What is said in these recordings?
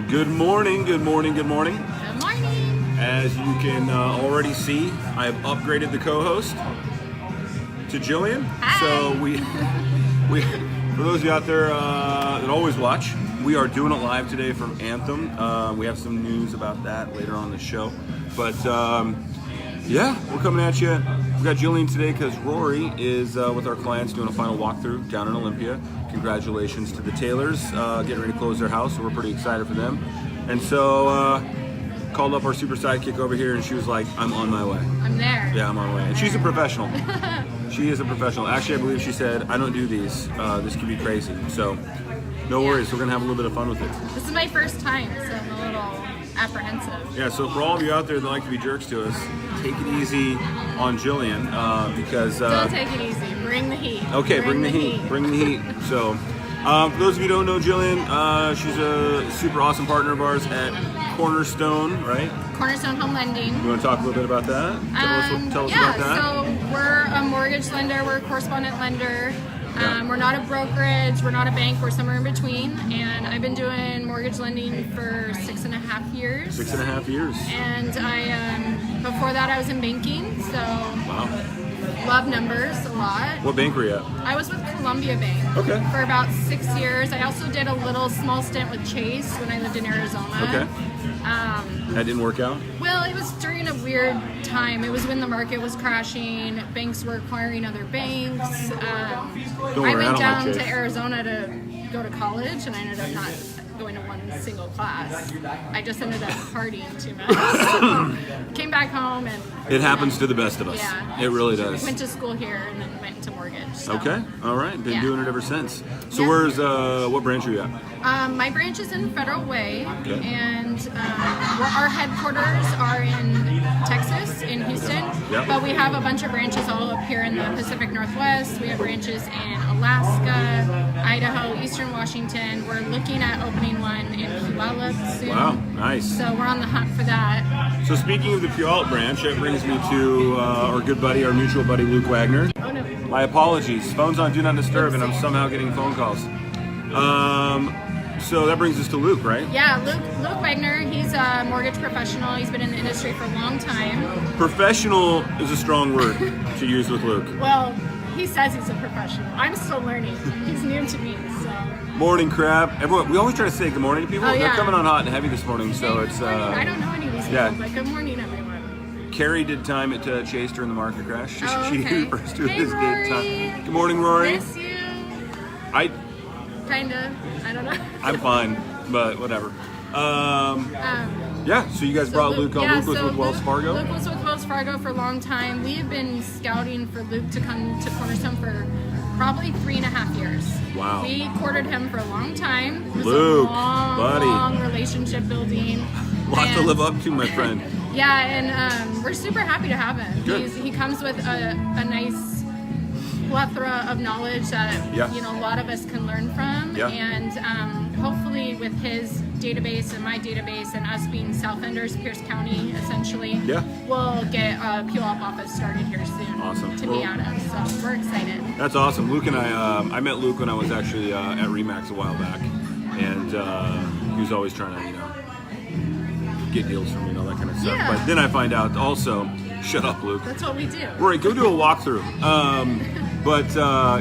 Good morning, good morning, good morning. Good morning. As you can already see, I have upgraded the co-host to Jillian. Hi. So we, for those of you out there that always watch, we are doing it live today from Anthem. We have some news about that later on in the show. But yeah, we're coming at you. We've got Jillian today because Rory is with our clients doing a final walkthrough down in Olympia. Congratulations to the Taylors, getting ready to close their house, so we're pretty excited for them. And so called up our super sidekick over here and she was like, I'm on my way. I'm there. Yeah, I'm on my way. And she's a professional. She is a professional. Actually, I believe she said, I don't do these. This could be crazy. So no worries, we're gonna have a little bit of fun with it. This is my first time, so I'm a little apprehensive. Yeah, so for all of you out there that like to be jerks to us, take it easy on Jillian because... Don't take it easy. Bring the heat. Okay, bring the heat. Bring the heat. So, for those of you who don't know Jillian, she's a super awesome partner of ours at Cornerstone, right? Cornerstone Home Lending. You want to talk a little bit about that? Tell us about that. So we're a mortgage lender. We're a correspondent lender. We're not a brokerage. We're not a bank. We're somewhere in between. And I've been doing mortgage lending for 6.5 years. 6.5 years. And I, before that, I was in banking. So Wow. love numbers a lot. What bank were you at? I was with Columbia Bank for about 6 years. I also did a little small stint with Chase when I lived in Arizona. Okay. That didn't work out? Well, it was during a weird time. It was when the market was crashing. Banks were acquiring other banks. I went down to Arizona to go to college, and I ended up not going to one single class. I just ended up partying too much. Came back home and... It happens to the best of us. Yeah. It really does. Went to school here and then went into mortgage. So. Okay. All right. Been Yeah. doing it ever since. So Yeah. where's, what branch are you at? My branch is in Federal Way, Okay. and our headquarters are in Texas, in Houston, Yep. but we have a bunch of branches all up here in the Pacific Northwest. We have branches in Alaska, Idaho, Eastern Washington. We're looking at opening one in Puyallup soon. Wow. Nice. So we're on the hunt for that. So speaking of the Puyallup branch, that brings me to our good buddy, our mutual buddy, Luke Wagner. Oh no. My apologies. Phone's on Do Not Disturb, and I'm somehow getting phone calls. So that brings us to Luke, right? Yeah, Luke Wagner, he's a mortgage professional. He's been in the industry for a long time. Professional is a strong word to use with Luke. Well, he says he's a professional. I'm still learning. He's new to me, so. Morning, crab. Everyone, we always try to say good morning to people. Oh, They're yeah. coming on hot and heavy this morning, so it's... Good morning. I don't know any of these people, yeah. but good morning, everyone. Carrie did time at Chase during the market crash. Oh, She okay. refers to it Hey, as Rory. good time. Good morning, Rory. Miss you. Kinda. I don't know. I'm fine, but whatever. Yeah, so you guys So brought Luke on. Luke was so with Wells Fargo? Luke was with Wells Fargo for a long time. We have been scouting for Luke to come to Cornerstone for probably 3.5 years. Wow. We courted him for a long time. It was Luke, a long, buddy. long relationship building. Lot to And- live up to, my friend. Yeah, and we're super happy to have him. Good. He comes with a nice plethora of knowledge that Yeah. a lot of us can learn from. Yeah. And hopefully with his database and my database and us being South Enders, Pierce County, essentially, Yeah. we'll get a Puyallup office started here soon. Awesome. To be out of. So we're excited. That's awesome. Luke and I met Luke when I was actually at Remax a while back, and he was always trying to, get deals for me and all that kind of stuff. Yeah. But then I find out also, shut up, Luke. That's what we do. Rory, go do a walkthrough. But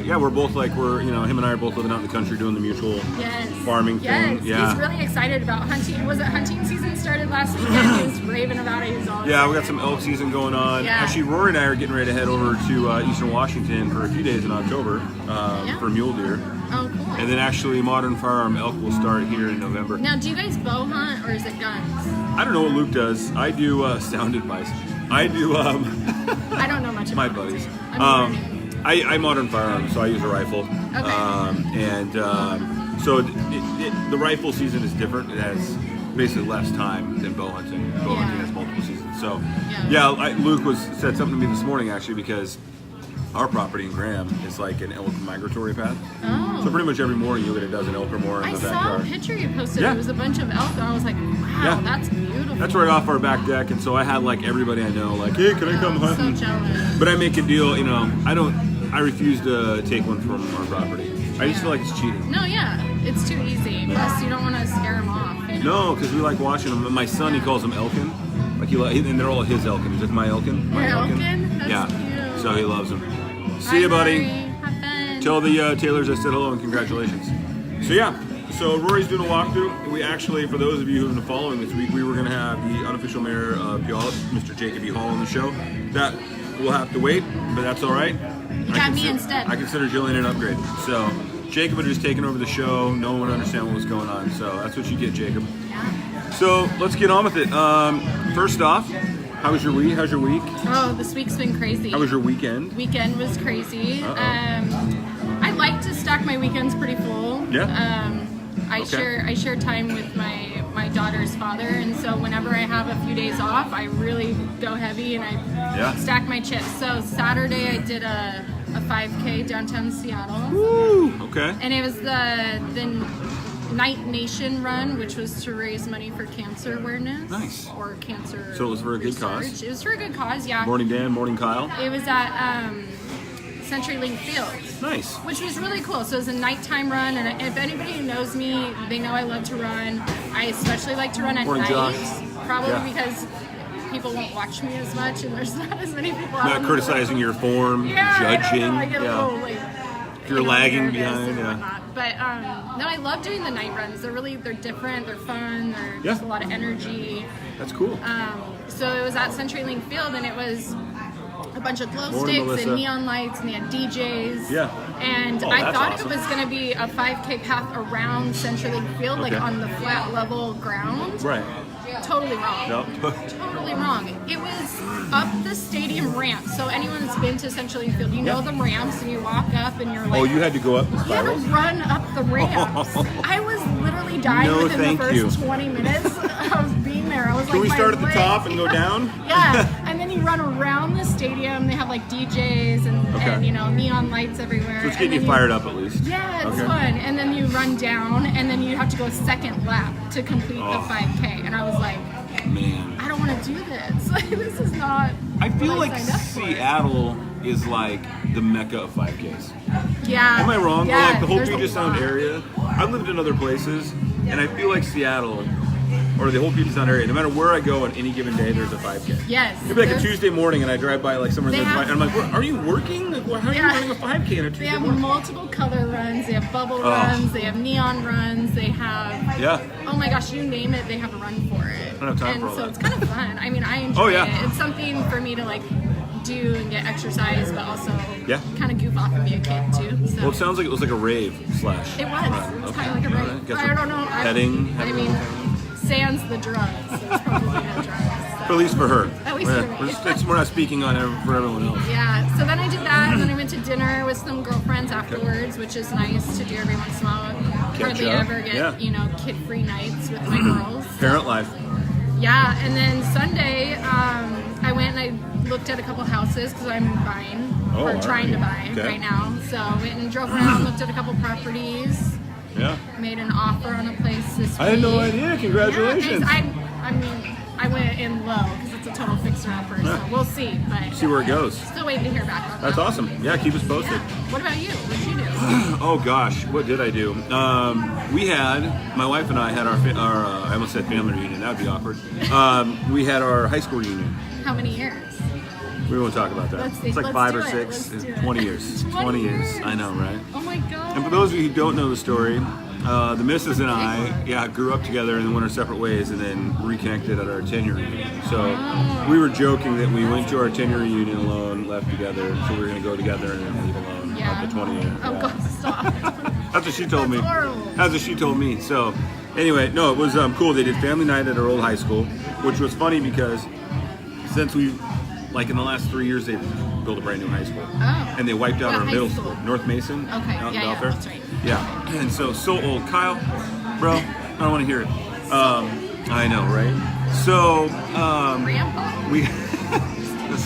yeah, we're both him and I are both living out in the country doing the mutual Yes. farming Yes. thing. Yeah. He's really excited about hunting. Was it hunting season started last weekend? He was raving about it. He was all Yeah, we got some elk season going on. Yeah. Actually, Rory and I are getting ready to head over to Eastern Washington for a few days in October for mule deer. Oh, cool. And then actually Modern Firearm elk will start here in November. Now, do you guys bow hunt or is it guns? I don't know what Luke does. I do sound advice. I do I don't know much my about buddies. it. I'm learning. I modern firearms, so I use a rifle. Okay. So the rifle season is different. It has basically less time than bow hunting. Bow hunting has multiple seasons. So Luke said something to me this morning actually because our property in Graham is like an elk migratory path. Oh. So pretty much every morning you'll get a dozen elk or more in I the saw backyard. a picture you posted. Yeah. It was a bunch of elk, and I was like, wow, Yeah. that's beautiful. That's right off our back deck, and so I had like everybody I know like, hey, can I come I'm hunting? so jealous. But I make a deal, I refuse to take one from our property. I just feel like it's cheating. No, yeah, it's too easy. Plus, you don't want to to scare them off. You know? No, because we like watching them. My son, he calls them Elkin. Like and they're all his Elkin. He's like, my Elkin. My Your Elkin? That's yeah. cute. So he loves them. See Bye, you, buddy. Rory. Have fun. Tell the Taylors I said hello and congratulations. So yeah, so Rory's doing a walkthrough. We actually, for those of you who've been following this week, we were going to have the unofficial mayor of Puyallup, Mr. Jacob E. Hall, on the show. That will have to wait, but that's all right. You got me instead. I consider Jillian an upgrade. So Jacob had just taken over the show. No one would understand what was going on. So that's what you get, Jacob. Yeah. So let's get on with it. First off, how was your week? How's your week? Oh, this week's been crazy. How was your weekend? Weekend was crazy. I like to stack my weekends pretty full. Yeah. I share time with my daughter's father, and so whenever I have a few days off, I really go heavy and I stack my chips. So Saturday I did a 5K downtown Seattle. Woo! Okay. And it was the Night Nation run, which was to raise money for cancer awareness. Nice. Or cancer. So it was for a good research. cause? It was for a good cause, yeah. Morning Dan, morning Kyle. It was at CenturyLink Field. Nice. Which was really cool. So it was a nighttime run, and if anybody who knows me, they know I love to run. I especially like to run at Morning, night, Josh. probably because people won't watch me as much, and there's not as many people out Not on the criticizing your form, yeah, judging. I get a little, like, If you're lagging nervous behind, and yeah. whatnot. But no, I love doing the night runs. They're different, they're fun, there's a lot of energy. That's cool. So it was at CenturyLink Field, and it was a bunch of glow Morning, sticks Melissa. and neon lights, and they had DJs. Yeah. And Oh, I that's thought awesome. it was going to be a 5K path around CenturyLink Field, like Okay. on the flat level ground. Right. Totally wrong. No. Totally wrong. It was up the stadium ramp. So anyone that's been to CenturyLink Field, you know the ramps, and you walk up, and you're like, Oh, you had to go up the you had spirals? to run up the ramps. I was literally dying No, within thank the first you. 20 minutes of being there. I was Can like, we my start at the legs- top and go down? Yeah, and then you run around the stadium. They have like DJs and you know, neon lights everywhere. So it's And getting you then fired up at least. Yeah, it's Okay. fun. And then you run down, and then you have to go a second lap to complete the 5K. And I was like, Man. I don't want to do this. Like, this is not. I feel what like signed up for. Seattle is like the mecca of 5Ks. Yeah. Am I wrong? Yeah, Like the whole there's a Puget Sound lot. area. I've lived in other places, and I feel like Seattle, or the whole Puget Sound area, no matter where I go on any given day, there's a 5K. Yes. It'd be like a there's- Tuesday morning, and I drive by like somewhere, They and have- I'm like, what, are you working? Like, how are you Yeah. running a 5K on a They Tuesday have morning? multiple color runs. They have bubble runs. They have neon runs. They have. Yeah. Oh my gosh, you name it, they have a run for it. I don't have time and for all so that. it's kind of fun. I mean, I enjoy Oh, yeah. it. It's something for me to like do and get exercise, but also Yeah. kind of goof off and be a kid too. So. Well, it sounds like it was like a rave slash. It was. run. It was Okay. kind of like a All rave. right. Guess I we're don't know. Heading. I mean, sans the drugs. There's probably no drugs. At least for her. At least for me. We're not speaking on for everyone else. Yeah, so then I did that, and then I went to dinner with some girlfriends afterwards, which is nice to do every once in a while. Hardly up. ever get, Yeah. you know, kid-free nights with my girls. Parent life. Yeah, and then Sunday, I went and I looked at a couple houses because I'm buying, Oh, or all trying to buy right. Okay. right now. So I went and drove around, looked at a couple properties, Yeah. made an offer on a place this week. I had no idea. Congratulations. Yeah, thanks. I mean, I went in low because it's a total fixer-upper, so we'll see. But See where it goes. still waiting to hear back on that. That's awesome. Yeah, keep us posted. Yeah. What about you? What'd you do? Oh gosh, what did I do? We had, my wife and I had our I almost said family reunion. That would be awkward. We had our high school reunion. How many years? We won't talk about that. Let's see. It's like Let's 5 do or it. 6. Let's do it. 20 years. 20 years. years. I know, right? Oh my god. And for those of you who don't know the story, the missus and I, grew up together and then went our separate ways and then reconnected at our 10-year reunion. So we were joking that we went to our 10-year reunion alone, left together, so we were going to go together and then leave alone Yeah. at the 20-year. Oh Yeah. god, stop. That's what she told me. That's horrible. That's what she told me. So anyway, no, it was cool. They did family night at our old high school, which was funny because since we, like in the last 3 years, they've built a brand new high school. Oh. And they wiped out What our high middle school? school, North Mason. Okay, out in yeah, Belfair. that's right. Yeah, and so old. Kyle, bro, I don't want to hear it. I know, right? So Grandpa. we with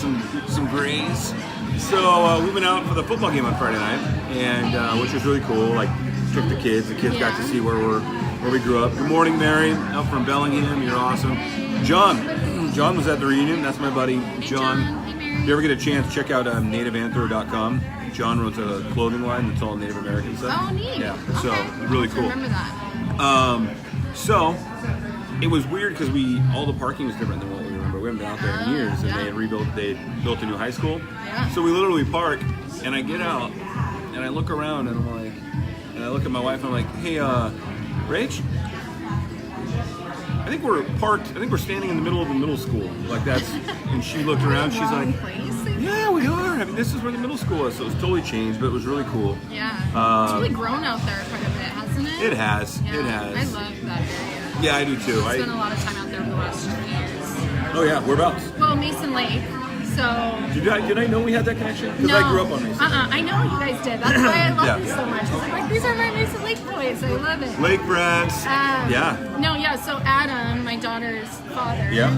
some grays. So we went out for the football game on Friday night, and which was really cool. Like took the kids. The kids got to Yeah. see where we grew up. Good morning, Mary, out from Bellingham. You're awesome. John was at the reunion. That's my buddy John. Hey, Mary. If you ever get a chance, check out nativeanthro.com. John runs a clothing line that's all Native American stuff. Oh, neat. Yeah, Okay. so really I'll cool. Remember that. So it was weird because all the parking was different than what we remember. We haven't been out there in years, and they had built a new high school. Yeah. So we literally park, and I get out, and I look around, and I'm like, and I look at my wife, and I'm like, hey, Rach, I think we're parked. I think we're standing in the middle of the middle school. Like that's, and she looked around. She's like, yeah, we are. I mean, this is where the middle school is. So it's totally changed, but it was really cool. Yeah. It's really grown out there quite a bit, hasn't it? It has. Yeah. It has. I love that area. Yeah, I do too. I spent a lot of time out there over the last 2 years. Oh yeah, whereabouts? Well, Mason Lake. So. Did I know we had that connection? Because I grew up on Mason. I know you guys did. That's why I love this so much. I'm like, these are my Mason Lake boys. I love it. Lake brats. Yeah. No, yeah. So Adam, my daughter's father. Yeah.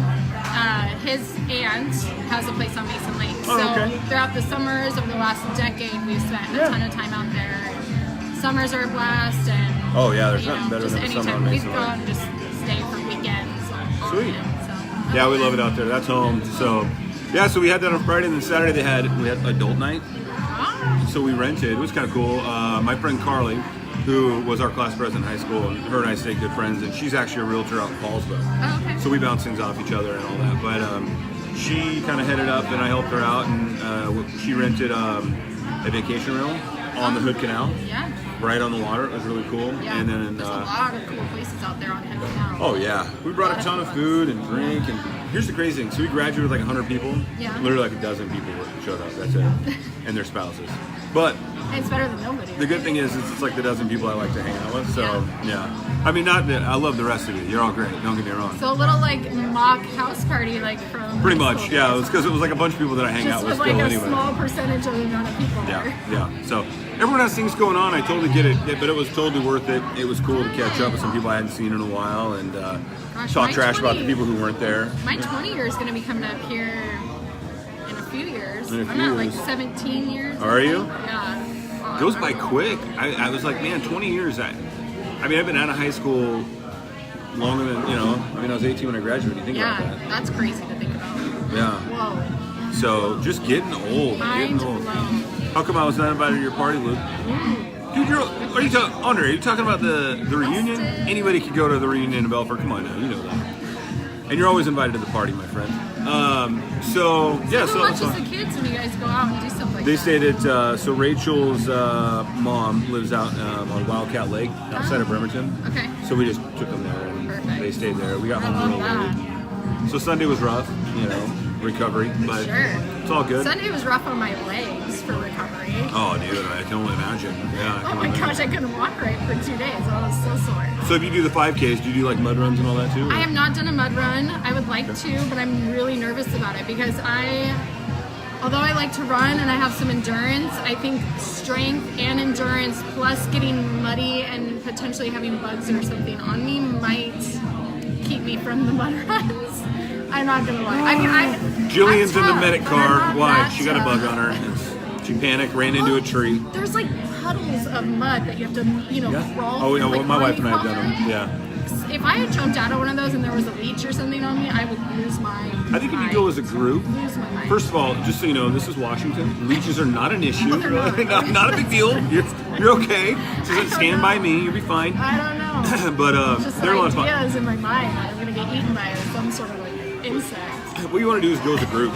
His aunt has a place on Mason Lake. Oh, so okay. throughout the summers over the last decade, we've spent a ton of time out there. And summers are a blast, and oh yeah, there's nothing better than the summer on Mason Lake. We'd go and just stay for weekends. Sweet. Yeah, we love it out there. That's home. So yeah, so we had that on Friday, and then Saturday we had adult night. Ah. So we rented. It was kind of cool. My friend Carly, who was our class president in high school, and her and I stayed good friends, and she's actually a realtor out in Paulsville. Oh, okay. So we bounce things off each other and all that. But she kind of headed up, and I helped her out, and she rented a vacation rental on the Hood Canal. Yeah. Right on the water. It was really cool. Yeah. And then there's a lot of cool places out there on Hood Canal. Oh yeah, we brought a ton of food and drink, and here's the crazy thing. So we graduated with like 100 people. Yeah. Literally like a dozen people showed up. That's it, and their spouses. But it's better than nobody. The good thing is it's like the dozen people I like to hang out with. So yeah. I mean, not that I love the rest of you. You're all great. Don't get me wrong. So a little like mock house party, like from. Pretty much, yeah. It was because it was like a bunch of people that I hang out with. Just with like a small percentage of the amount of people there. Yeah. So everyone has things going on. I totally get it, but it was totally worth it. It was cool to catch up with some people I hadn't seen in a while and talk trash about the people who weren't there. My 20 year is going to be coming up here in a few years. I'm at like 17 years. Are you? Yeah. It goes by quick. I was like, man, 20 years. I mean, I've been out of high school longer than, I was 18 when I graduated. You think about that. Yeah, that's crazy to think about. Yeah. Whoa. So, just getting old. Mind blown. How come I was not invited to your party, Luke? Dude, are you talking, Andre, are you talking about the reunion? Anybody could go to the reunion in Belfort. Come on now, you know that. And you're always invited to the party, my friend. So who watches the kids when you guys go out and do stuff like that? They stayed at, so Rachel's mom lives out on Wildcat Lake, outside of Bremerton. Okay. So we just took them there, and they stayed there. We got home real late. So Sunday was rough, recovery, but it's all good. Sunday was rough on my legs for recovery. Oh, dude, I can only imagine. Yeah. Oh my gosh, I couldn't walk right for 2 days. I was so sore. So if you do the 5Ks, do you do like mud runs and all that too? I have not done a mud run. I would like to, but I'm really nervous about it because although I like to run and I have some endurance, I think strength and endurance plus getting muddy and potentially having bugs or something on me might keep me from the mud runs. I'm not gonna lie. I mean, Jillian's in the medic car. Why? She got a bug tough. on her. She panicked, ran into a tree. There's like puddles of mud that you have to, crawl. Oh, through, like my wife and I have crawler. done them. Yeah. If I had jumped out of one of those and there was a leech or something on me, I would lose my I think if you go as a group, lose my mind. first of all, just so you know, this is Washington. Leeches are not an issue. No, they're not. not a big deal. You're okay. Just stand by me. You'll be fine. I don't know. But just they're a lot of fun. ideas in my mind that I'm going to get eaten by some sort of like insect. What you want to do is go as a group.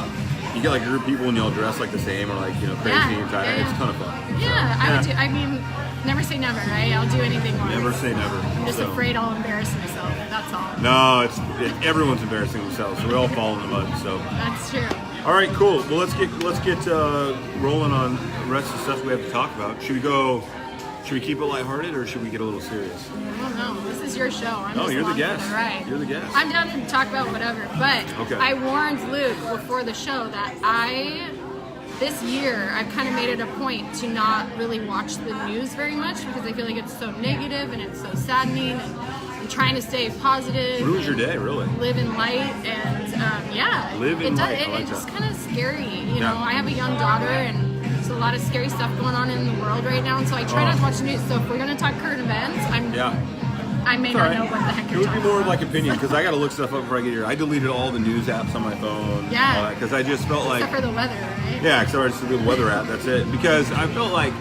You get like a group of people and you all dress like the same or like, crazy and tired. It's a ton of fun. Yeah, I would do. I mean, never say never, right? I'll do anything once. Never say never. I'm just afraid I'll embarrass myself. That's all. No, everyone's embarrassing themselves. So we all fall in the mud. So that's true. All right, cool. Well, let's get rolling on the rest of the stuff we have to talk about. Should we keep it lighthearted or should we get a little serious? I don't know. This is your show. I'm just you're the along guest. for the ride. You're the guest. I'm down to talk about whatever, but okay. I warned Luke before the show that this year I've kind of made it a point to not really watch the news very much because I feel like it's so negative and it's so saddening and I'm trying to stay positive. Ruins your day, really. Live in light and Live in light. It's just kind of scary. You know, I have a young daughter and there's a lot of scary stuff going on in the world right now, and so I try not to watch the news. So if we're gonna talk current events, I may not know what the heck you're talking about. It would be more like opinion because I got to look stuff up before I get here. I deleted all the news apps on my phone. Yeah. Because I just felt like. Except for the weather, right? Yeah, except for just the weather app. That's it. Because I felt like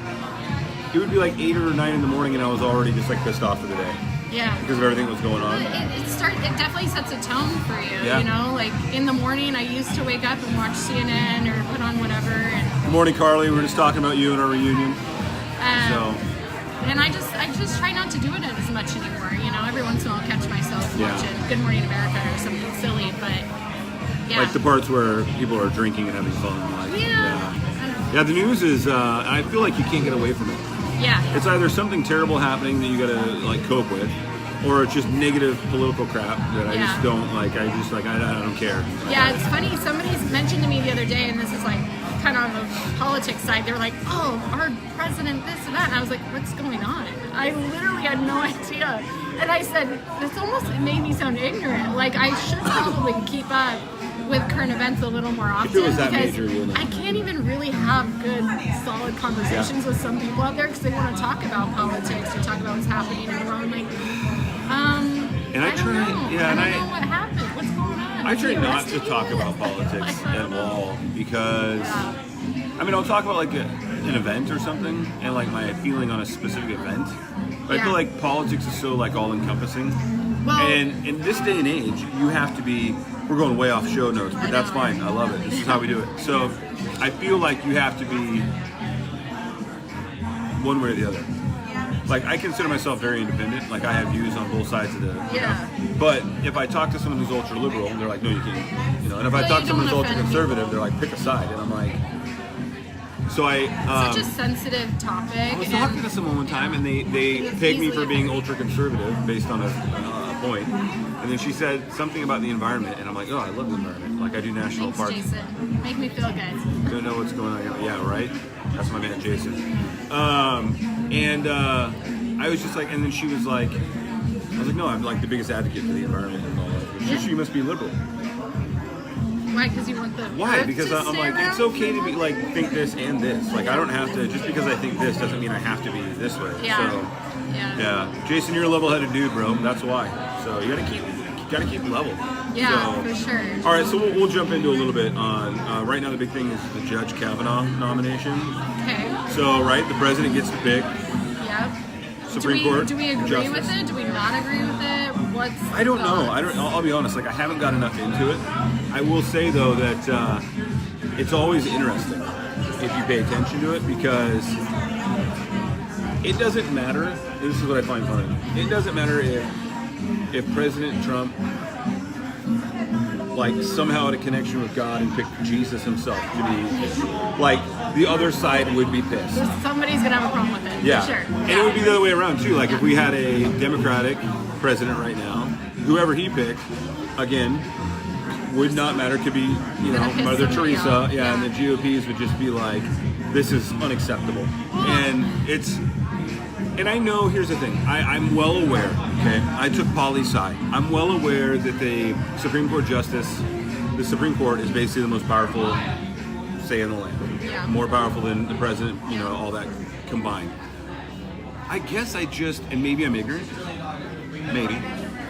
it would be like 8 or 9 in the morning, and I was already just like pissed off for the day. Yeah. Because of everything that was going on. It definitely sets a tone for you, Yeah. you know? Like, in the morning, I used to wake up and watch CNN or put on whatever. And, Good morning, Carly. We were just talking about you and our reunion. And I just try not to do it as much anymore, you know? Every once in a while I'll catch myself watching Good Morning America or something silly, but yeah. Like the parts where people are drinking and having fun. Like, yeah, the news is, I feel like you can't get away from it. Yeah. It's either something terrible happening that you gotta like cope with, or it's just negative political crap that I just don't like. I don't care. Yeah, it's funny. Somebody's mentioned to me the other day, and this is like kind of on the politics side. They were like, "Oh, our president, this and that," and I was like, "What's going on?" I literally had no idea. And I said, it made me sound ignorant. Like I should probably keep up with current events a little more often, if it was that because major, I can't even really have good, solid conversations with some people out there because they want to talk about politics or talk about what's happening in the world. I'm like, and I try, I don't know what happened. What's going on? I try not to talk about politics at all because, I mean, I'll talk about like an event or something and like my feeling on a specific event. But I feel like politics is so like all-encompassing. Well, and in this day and age, you have to be. We're going way off show notes, but that's fine. I love it. This is how we do it. So I feel like you have to be one way or the other. Like I consider myself very independent. Like I have views on both sides of the. You know? But if I talk to someone who's ultra liberal, they're like, no, you can't. You know. And if I talk to someone who's ultra conservative, they're like, pick a side, and I'm like. So such a sensitive topic. I was talking to someone one time, and they pegged me for being ultra conservative based on a point. And then she said something about the environment, and I'm like, oh, I love the environment. Like I do national parks. Jason. Make me feel good. Don't know what's going on. Yeah, right. That's my man, Jason. I was just like, and then she was like, I was like, no, I'm like the biggest advocate for the environment and all that. She must be liberal. Why? Because you want the. Why? Because I'm like, it's okay to be like think this and this. Like I don't have to. Just because I think this doesn't mean I have to be this way. Yeah. So, yeah. Jason, you're a level-headed dude, bro. That's why. So you gotta keep level. Yeah, so, for sure. All right, so we'll jump into a little bit on right now. The big thing is the Judge Kavanaugh nomination. Okay. So the president gets to pick. Yep. Supreme Court. Do we agree with it? Do we not agree with it? I don't know. I'll be honest. Like I haven't got enough into it. I will say though that it's always interesting if you pay attention to it because it doesn't matter. This is what I find funny. It doesn't matter if President Trump like somehow had a connection with God and picked Jesus himself to be like the other side would be pissed. Somebody's gonna have a problem with it. Yeah, for sure. And it would be the other way around too. Like if we had a Democratic president right now, whoever he picked, again, would not matter. Could be Mother Teresa. Yeah, and the GOPs would just be like, this is unacceptable. And I know, here's the thing, I'm well aware, okay, I took Polly's side. I'm well aware that the Supreme Court Justice, the Supreme Court is basically the most powerful say in the land. Yeah. More powerful than the president, all that combined. I guess and maybe I'm ignorant, maybe.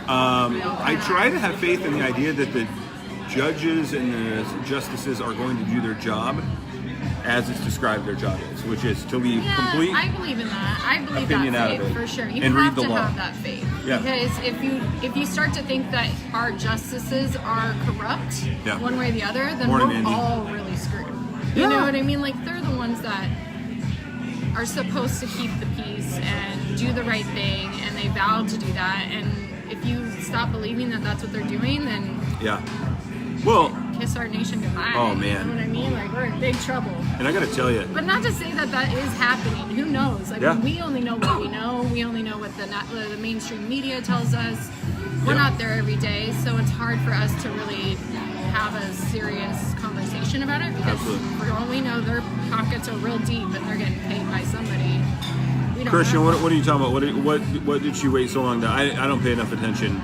I try to have faith in the idea that the judges and the justices are going to do their job as it's described their job is, which is to leave complete I believe in that. I believe opinion that out faith of it for sure. You and have read the to law. have that faith. Yeah. Because if you start to think that our justices are corrupt one way or the other, then we're all really screwed. You know what I mean? Like they're the ones that are supposed to keep the peace and do the right thing, and they vowed to do that. And if you stop believing that that's what they're doing, then kiss our nation goodbye. Oh man, you know what I mean? Like we're in big trouble. And I got to tell you, but not to say that is happening. Who knows? Like we only know what we know. We only know what the mainstream media tells us. We're not there every day, so it's hard for us to really have a serious conversation about it because for all we know, their pockets are real deep and they're getting paid by somebody. We don't Christian, know. what are you talking about? What did she wait so long to? I don't pay enough attention.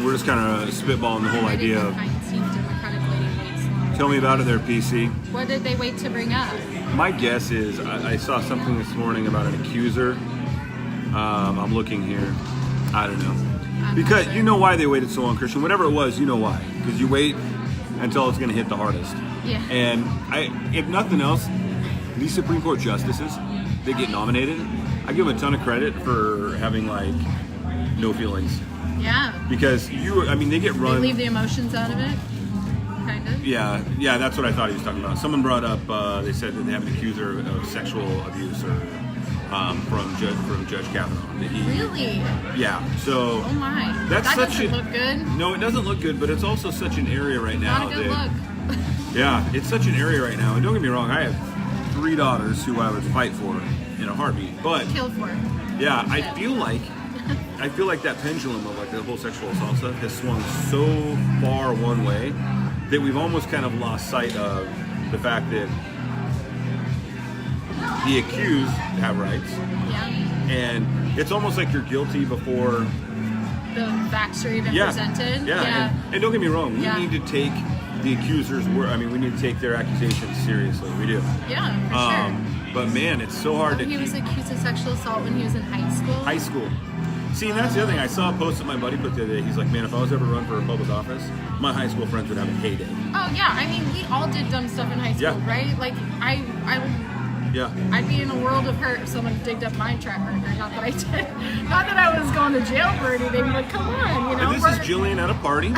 We're just kind of spitballing the whole idea of. Tell me about it there, PC. What did they wait to bring up? My guess is I saw something this morning about an accuser. I'm looking here. I don't know. Because you know why they waited so long, Christian. Whatever it was, you know why. Because you wait until it's going to hit the hardest. Yeah. And if nothing else, these Supreme Court justices that get nominated, I give them a ton of credit for having no feelings. Yeah. Because they get run. They leave the emotions out of it, kind of. Yeah, that's what I thought he was talking about. Someone brought up, they said that they have an accuser of sexual abuse or from Judge Kavanaugh. Really? Yeah. So. Oh my. That doesn't look good. No, it doesn't look good, but it's also such an area right now. Not a good look. Yeah, it's such an area right now. And don't get me wrong, I have 3 daughters who I would fight for in a heartbeat. But kill for. Yeah, I feel like that pendulum of like the whole sexual assault stuff has swung so far one way that we've almost kind of lost sight of the fact that the accused have rights. Yeah. And it's almost like you're guilty before the facts are even presented. Yeah. And don't get me wrong, we need to take the accusers' word. I mean, we need to take their accusations seriously. We do. Yeah, for sure. But man, it's so hard to. He was accused of sexual assault when he was in high school. High school. See, and that's the other thing. I saw a post that my buddy put the other day. He's like, man, if I was ever run for a public office, my high school friends would have a heyday. Oh yeah, I mean, we all did dumb stuff in high school, right? Like I would. Yeah. I'd be in a world of hurt if someone digged up my track record. Not that I did. Not that I was going to jail for anything, but come on, And this is Jillian at a party.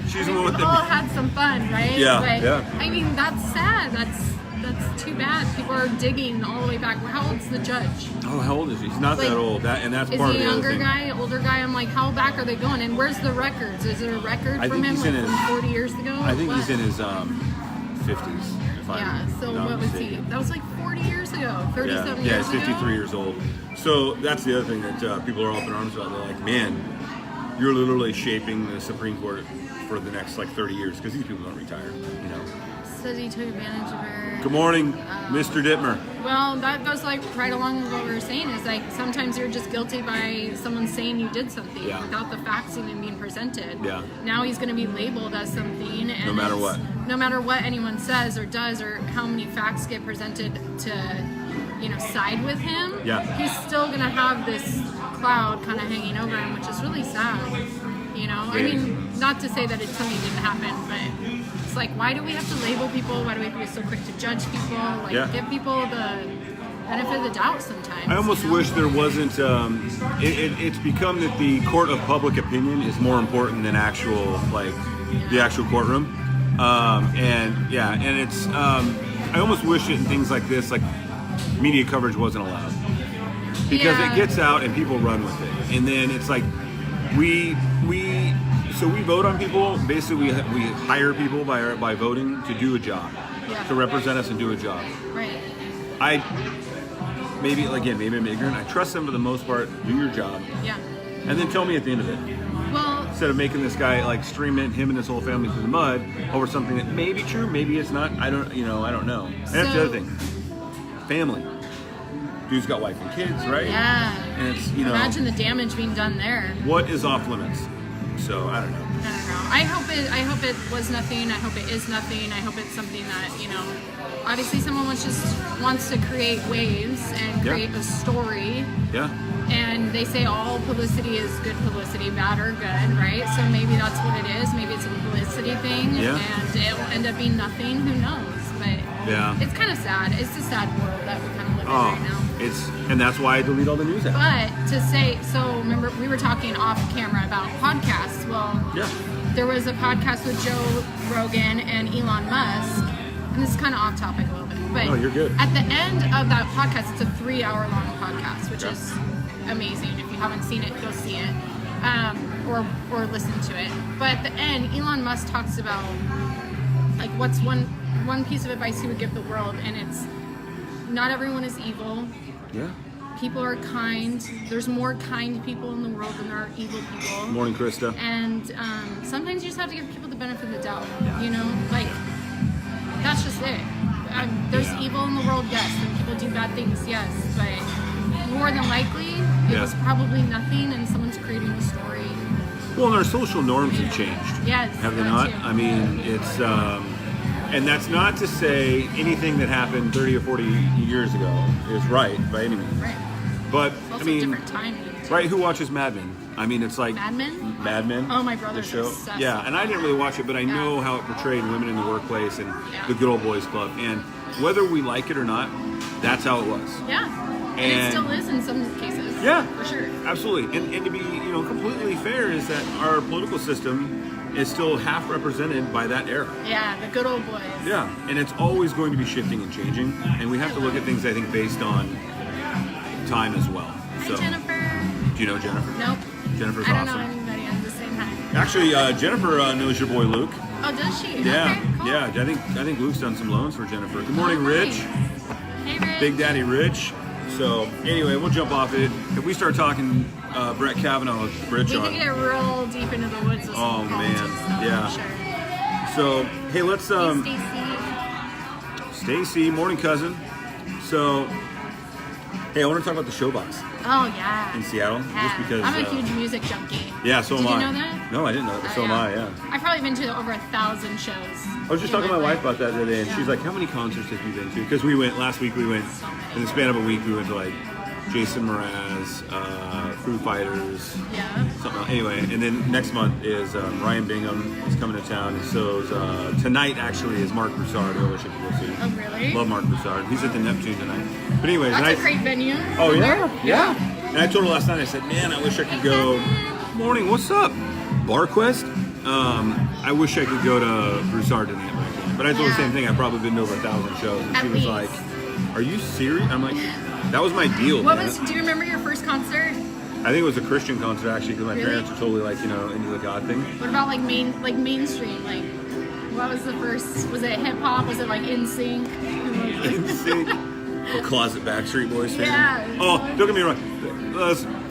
She's the one with we all had some fun, right? Yeah, but, I mean, that's sad. That's too bad. People are digging all the way back. How old's the judge? Oh, how old is he? He's not that old. That's part of the other thing. Is he a younger guy, older guy? I'm like, how back are they going? And where's the records? Is there a record from him from 40 years ago? I think he's in his 50s. Yeah, so what was he? That was like 40 years ago, 37 years ago? Yeah, he's 53 years old. So that's the other thing that people are up in arms about. They're like, man, you're literally shaping the Supreme Court for the next 30 years because these people don't retire, Says he took advantage of her. Good morning, Mr. Dittmer. Well, that goes right along with what we were saying is sometimes you're just guilty by someone saying you did something without the facts even being presented. Yeah. Now he's going to be labeled as something. And no matter what. No matter what anyone says or does or how many facts get presented to, side with him. Yeah. He's still going to have this cloud kind of hanging over him, which is really sad. I mean, not to say that something didn't happen, but it's like, why do we have to label people? Why do we have to be so quick to judge people? Give people the benefit of the doubt sometimes. I almost wish there wasn't. It's become that the court of public opinion is more important than the actual courtroom. And it's. I almost wish that in things like this, media coverage wasn't allowed because it gets out and people run with it, and then it's like we vote on people. Basically, we hire people by voting to do a job, to represent us and do a job. Right. Maybe I'm ignorant. I trust them for the most part. Do your job. Yeah. And then tell me at the end of it. Well, instead of making this guy stream it, him and his whole family through the mud over something that may be true, maybe it's not. I don't know. And that's the other thing. Family. Dude's got wife and kids, right? Yeah. And it's imagine the damage being done there. What is off limits? So I don't know. I hope it was nothing. I hope it is nothing. I hope it's something that obviously someone wants to create waves and create a story. Yeah. And they say all publicity is good publicity, bad or good, right? So maybe that's what it is. Maybe it's a publicity thing, and it will end up being nothing. Who knows? But it's kind of sad. It's a sad world that we kind of live in right now. And that's why I delete all the news apps. But to say, so remember we were talking off camera about podcasts. Well, there was a podcast with Joe Rogan and Elon Musk, and this is kind of off topic a little bit. But you're good. At the end of that podcast, it's a 3-hour-long podcast, which is amazing. If you haven't seen it, go see it, or listen to it. But at the end, Elon Musk talks about what's one piece of advice he would give the world, and it's not everyone is evil. Yeah. People are kind. There's more kind people in the world than there are evil people. Morning, Krista. And sometimes you just have to give people the benefit of the doubt. That's just it. There's evil in the world, yes, and people do bad things, yes, but more than likely, it was probably nothing, and someone's creating a story. Well, and our social norms have changed. Yes. Have they not? Too. I mean, it's, and that's not to say anything that happened 30 or 40 years ago is right by any means. Right. But, it's also a different time. Right, who watches Mad Men? I mean, it's like... Mad Men? Mad Men. Oh, my brother's show. obsessed. Yeah, and I didn't really watch it, but I know how it portrayed women in the workplace and the good old boys club. And whether we like it or not, that's how it was. Yeah. And it still is in some cases. Yeah. For sure. Absolutely. And to be, completely fair is that our political system is still half represented by that era. Yeah, the good old boys. Yeah. And it's always going to be shifting and changing. And we have to look at things, I think, based on time as well. Hi, Jennifer. Do you know Jennifer? Nope. Jennifer's I don't awesome. know anybody. I'm just saying hi. Actually, Jennifer knows your boy Luke. Oh, does she? Yeah, Okay, cool. yeah. I think Luke's done some loans for Jennifer. Good morning, Rich. Hey, Rich. Big Daddy Rich. So anyway, we'll jump off it. If we start talking Brett Kavanaugh with Rich We on, can get real deep into the woods with some politics stuff, yeah. for sure. So hey, let's Hey, Stacy, morning cousin. So hey, I want to talk about the Showbox Oh, yeah. in Seattle, Yeah. just because. I'm a huge music junkie. Yeah, so Did am I. you know that? No, I didn't know that. So am I. Yeah. I've probably been to over 1,000 shows. I was just talking to my wife about that the other day, and she's like, "How many concerts have you been to?" Because last week we went in the span of a week. We went to like Jason Mraz, Foo Fighters, Yeah. something else. Anyway, and then next month is Ryan Bingham is coming to town, and so tonight actually is Mark Broussard, who I wish I could go see. Oh, really? Love Mark Broussard. He's at the Neptune tonight. But anyways, That's a great venue. Oh somewhere. yeah. And I told her last night. I said, "Man, I wish I could go." Morning, what's up? BarQuest. I wish I could go to Broussard tonight, but I can't. But I told her the same thing. I've probably been to over 1,000 shows, and At she was least. like, "Are you serious?" I'm like, "That was my deal." What man. do you remember your first concert? I think it was a Christian concert actually, because my Really? parents are totally like into the God thing. What about like mainstream? Like, what was the first? Was it hip hop? Was it like NSYNC? NSYNC. A closet Backstreet Boys fan. Yeah. Oh, don't get me wrong.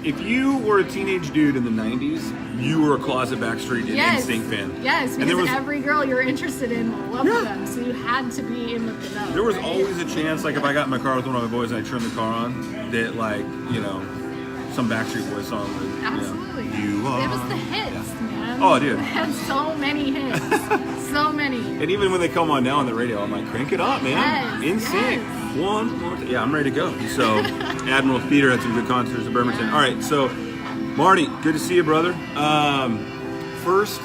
If you were a teenage dude in the 90s, you were a closet Backstreet and Yes. NSYNC fan. Yes, And because every girl you were interested in loved Yeah. them, so you had to be in with the know. There was right? always a chance, like if I got in my car with one of my boys and I turned the car on, that like, some Backstreet Boys song would, Absolutely. You are. It was the hits, man. Oh, dude. It had so many hits. So many. And even when they come on now on the radio, I'm like, crank it up, man. Yes, NSYNC. yes. One more. Yeah, I'm ready to go. So, Admiral Theater had some good concerts in Bremerton. All right, so, Marty, good to see you, brother. First,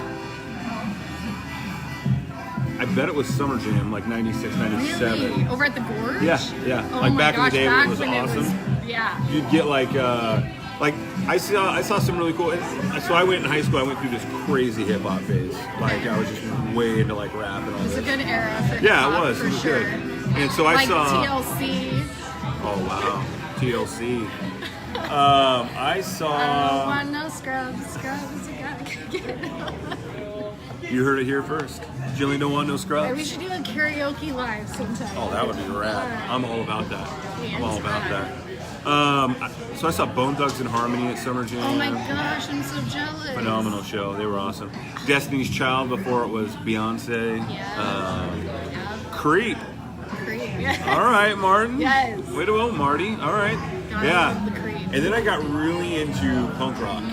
I bet it was Summer Jam, like 96, 97. Really? Over at the Gorge? Yeah. Oh Like my back in the gosh, day when back it was when awesome. Yeah. You'd get like I saw some really cool. So I went in high school. I went through this crazy hip hop phase. Like I was just way into like rap and all It was a that. good era for Yeah, hip-hop, it was. for It was sure. good. And so I like saw. TLC. Oh wow, TLC. I I don't saw. want no scrubs. Scrubs, you gotta get You heard it here first. Jillian don't want no We scrubs. should do a karaoke live sometime. Oh, that would be rad. Alright. I'm all about that. Yeah, I'm all it's about rad. that. So I saw Bone Thugs and Harmony at Summer Jam. Oh my gosh, I'm so jealous. Phenomenal show. They were awesome. Destiny's Child before it was Beyonce. Yeah. Creep. Creep. All right, Martin. Yes. Way to go, Marty. All right. God, I Yeah. love the Creep. And then I got really into punk rock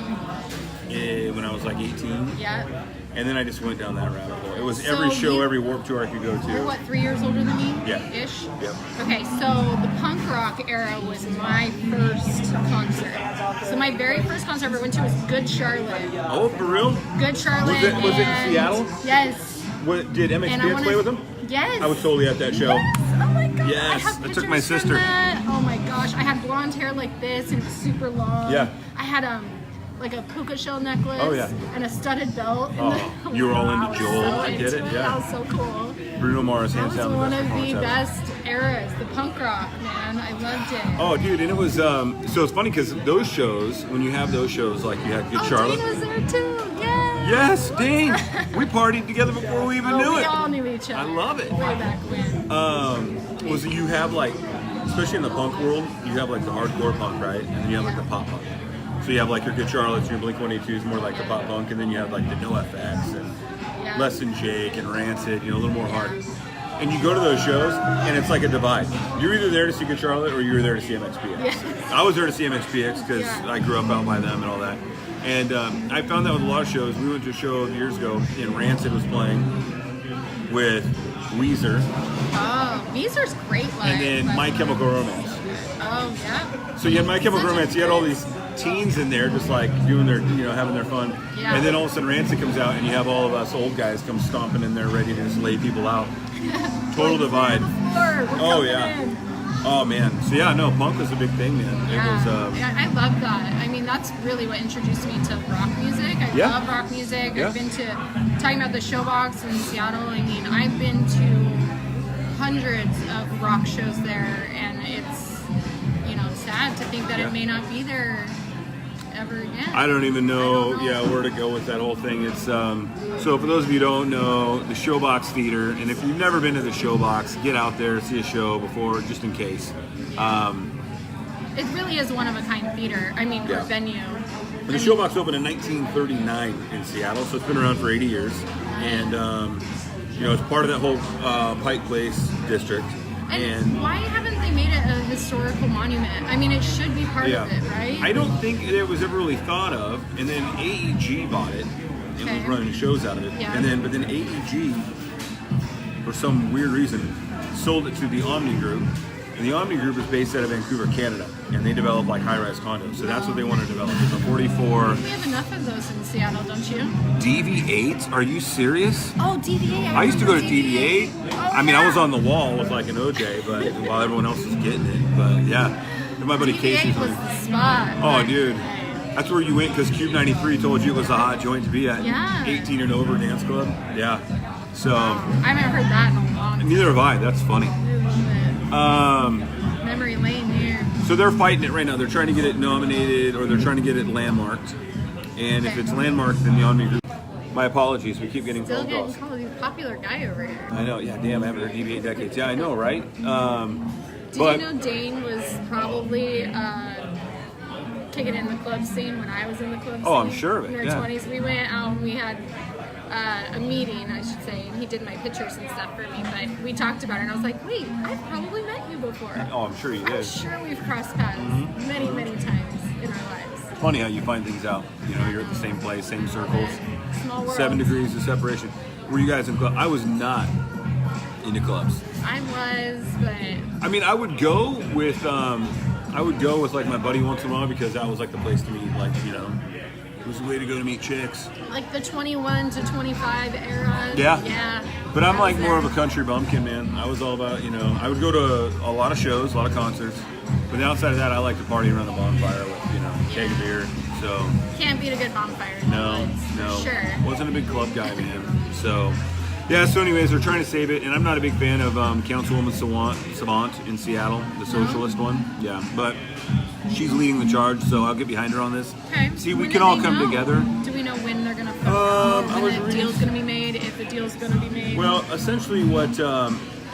when I was like 18. Yeah. And then I just went down that rabbit hole. It was So every show, you- every Warped Tour I could go to. You're what, 3 years older than me? Yeah. Ish? Yep. Okay, so the punk rock era was my first concert. So my very first concert I ever went to was Good Charlotte. Oh, for real? Good Charlotte. Was it in and- Seattle? Yes. What, did And I MXPX wanna- play with them? Yes. I was totally at that show. Yes. Oh my god. Yes, I have I took pictures my from sister. that. Oh my gosh. I had blonde hair like this and it was super long. Yeah. I had like a puka shell necklace. Oh, yeah. And a studded belt. Oh, you were all into I was Joel. So I get into it, yeah. That was so cool. Bruno Mars, That hands was down the one best of the performance ever. best eras, the punk rock, man. I loved it. Oh, dude, and it was, so it's funny because those shows, when you have those shows, like you had Good Charlotte. Dean was there too. Yay. Yes, Dean. We partied together before we even knew we it. all knew each other. I love it. Way back when. Was you have like, especially in the punk world, you have like the hardcore punk, right? And then you have like the pop punk. So you have like your Good Charlotte's, your Blink-182's more like the pop punk, and then you have like the NoFX and Yeah. Less Than Jake and Rancid, a little more hard. And you go to those shows, and it's like a divide. You're either there to see Good Charlotte, or you're there to see MXPX. Yes. I was there to see MXPX because Yeah. I grew up out by them and all that. And I found that with a lot of shows. We went to a show years ago, and Rancid was playing with Weezer, Oh, Weezer's great live. and then by My the way. Chemical Romance. Oh, yeah. So you had My Chemical Such a Romance. You had all good- these teens in there, just like doing their, having their fun. Yeah. And then all of a sudden, Rancid comes out, and you have all of us old guys come stomping in there, ready to just lay people out. Total divide. We're Oh coming yeah. in. Oh man. So yeah, no, punk was a big thing, man. Yeah. It was. Yeah, I love that. I mean, that's really what introduced me to rock music. I love rock music. Yeah. I've been to, talking about the Showbox in Seattle, I mean, I've been to hundreds of rock shows there, and it's, you know, sad to think that it may not be there ever again. I don't even know, where to go with that whole thing. It's so for those of you who don't know, the Showbox Theater, and if you've never been to the Showbox, get out there, see a show before, just in case. It really is one of a kind theater. I mean, or venue. The Showbox opened in 1939 in Seattle, so it's been around for 80 years, and you know, it's part of that whole Pike Place district. And why haven't they made it a historical monument? I mean, it should be part of it, right? I don't think it was ever really thought of, and then AEG bought it and was running shows out of it. Yeah. But then AEG, for some weird reason, sold it to the Omni Group. And the Omni Group is based out of Vancouver, Canada, and they develop like high-rise condos. So that's what they want to develop. It's a 44. We have enough of those in Seattle, don't you? DV8s? Are you serious? Oh, DV8. I used to go to DV8. Oh, I mean, I was on the wall with like an OJ, but while everyone else was getting it. But yeah, and my buddy Casey was the spot. Oh, dude. That's where you went because Cube 93 told you it was a hot joint to be at. Yeah. 18 and over dance club. Yeah. So. I haven't heard that in a long time. Neither have I. That's funny. Memory lane here. So they're fighting it right now. They're trying to get it nominated, or they're trying to get it landmarked. And if it's landmarked, then the Omni Group. My apologies. We keep getting phone calls. Still getting called a popular guy over here. I know. Yeah. Damn. I haven't heard DV8 decades. Yeah, I know, right? Did you know Dane was probably kicking in the club scene when I was in the club scene? Oh, I'm sure of it. In our 20s, we went out and we had a meeting, I should say, and he did my pictures and stuff for me. But we talked about it, and I was like, "Wait, I've probably met you before." Oh, I'm sure you did. I'm sure we've crossed paths many, many times in our lives. Funny how you find things out. You know, you're at the same place, same circles. Small world. 7 degrees of separation. Were you guys in clubs? I was not into clubs. I was, but I mean, I would go with like my buddy once in a while because that was like the place to meet, like, you know, it was the way to go to meet chicks. Like the 21 to 25 era. Yeah. But I'm like more of a country bumpkin, man. I was all about, you know, I would go to a lot of shows, a lot of concerts. But outside of that, I like to party around the bonfire with, you know, keg of beer. So can't beat a good bonfire. No. Sure. Wasn't a big club guy, man. So yeah. So anyways, they're trying to save it, and I'm not a big fan of Councilwoman Savant in Seattle, the socialist one. Yeah, but she's leading the charge, so I'll get behind her on this. Okay. See, we can all come together. Do we know when they're gonna film? When the deal's gonna be made? If the deal's gonna be made? Well, essentially, what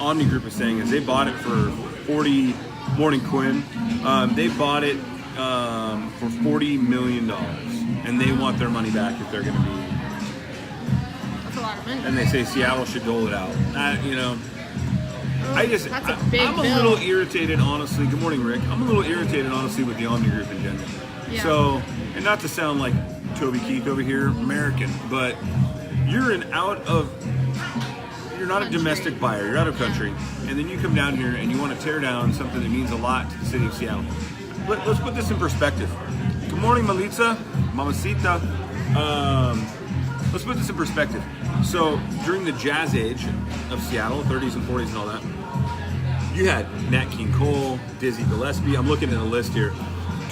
Omni Group is saying is they bought it for 40. Morning Quinn. They bought it for $40 million, and they want their money back if they're going to be. That's a lot of money. And they say Seattle should dole it out. You know, that's a big I'm a little irritated, honestly. Good morning, Rick. I'm a little irritated, honestly, with the Omni Group in general. Yeah. So, and not to sound like Toby Keith over here, American, but you're not a domestic buyer, you're out of country, and then you come down here and you want to tear down something that means a lot to the city of Seattle. Let's put this in perspective. Good morning, Malitza, Mamacita. Let's put this in perspective. So during the jazz age of Seattle, 30s and 40s and all that, you had Nat King Cole, Dizzy Gillespie. I'm looking at a list here.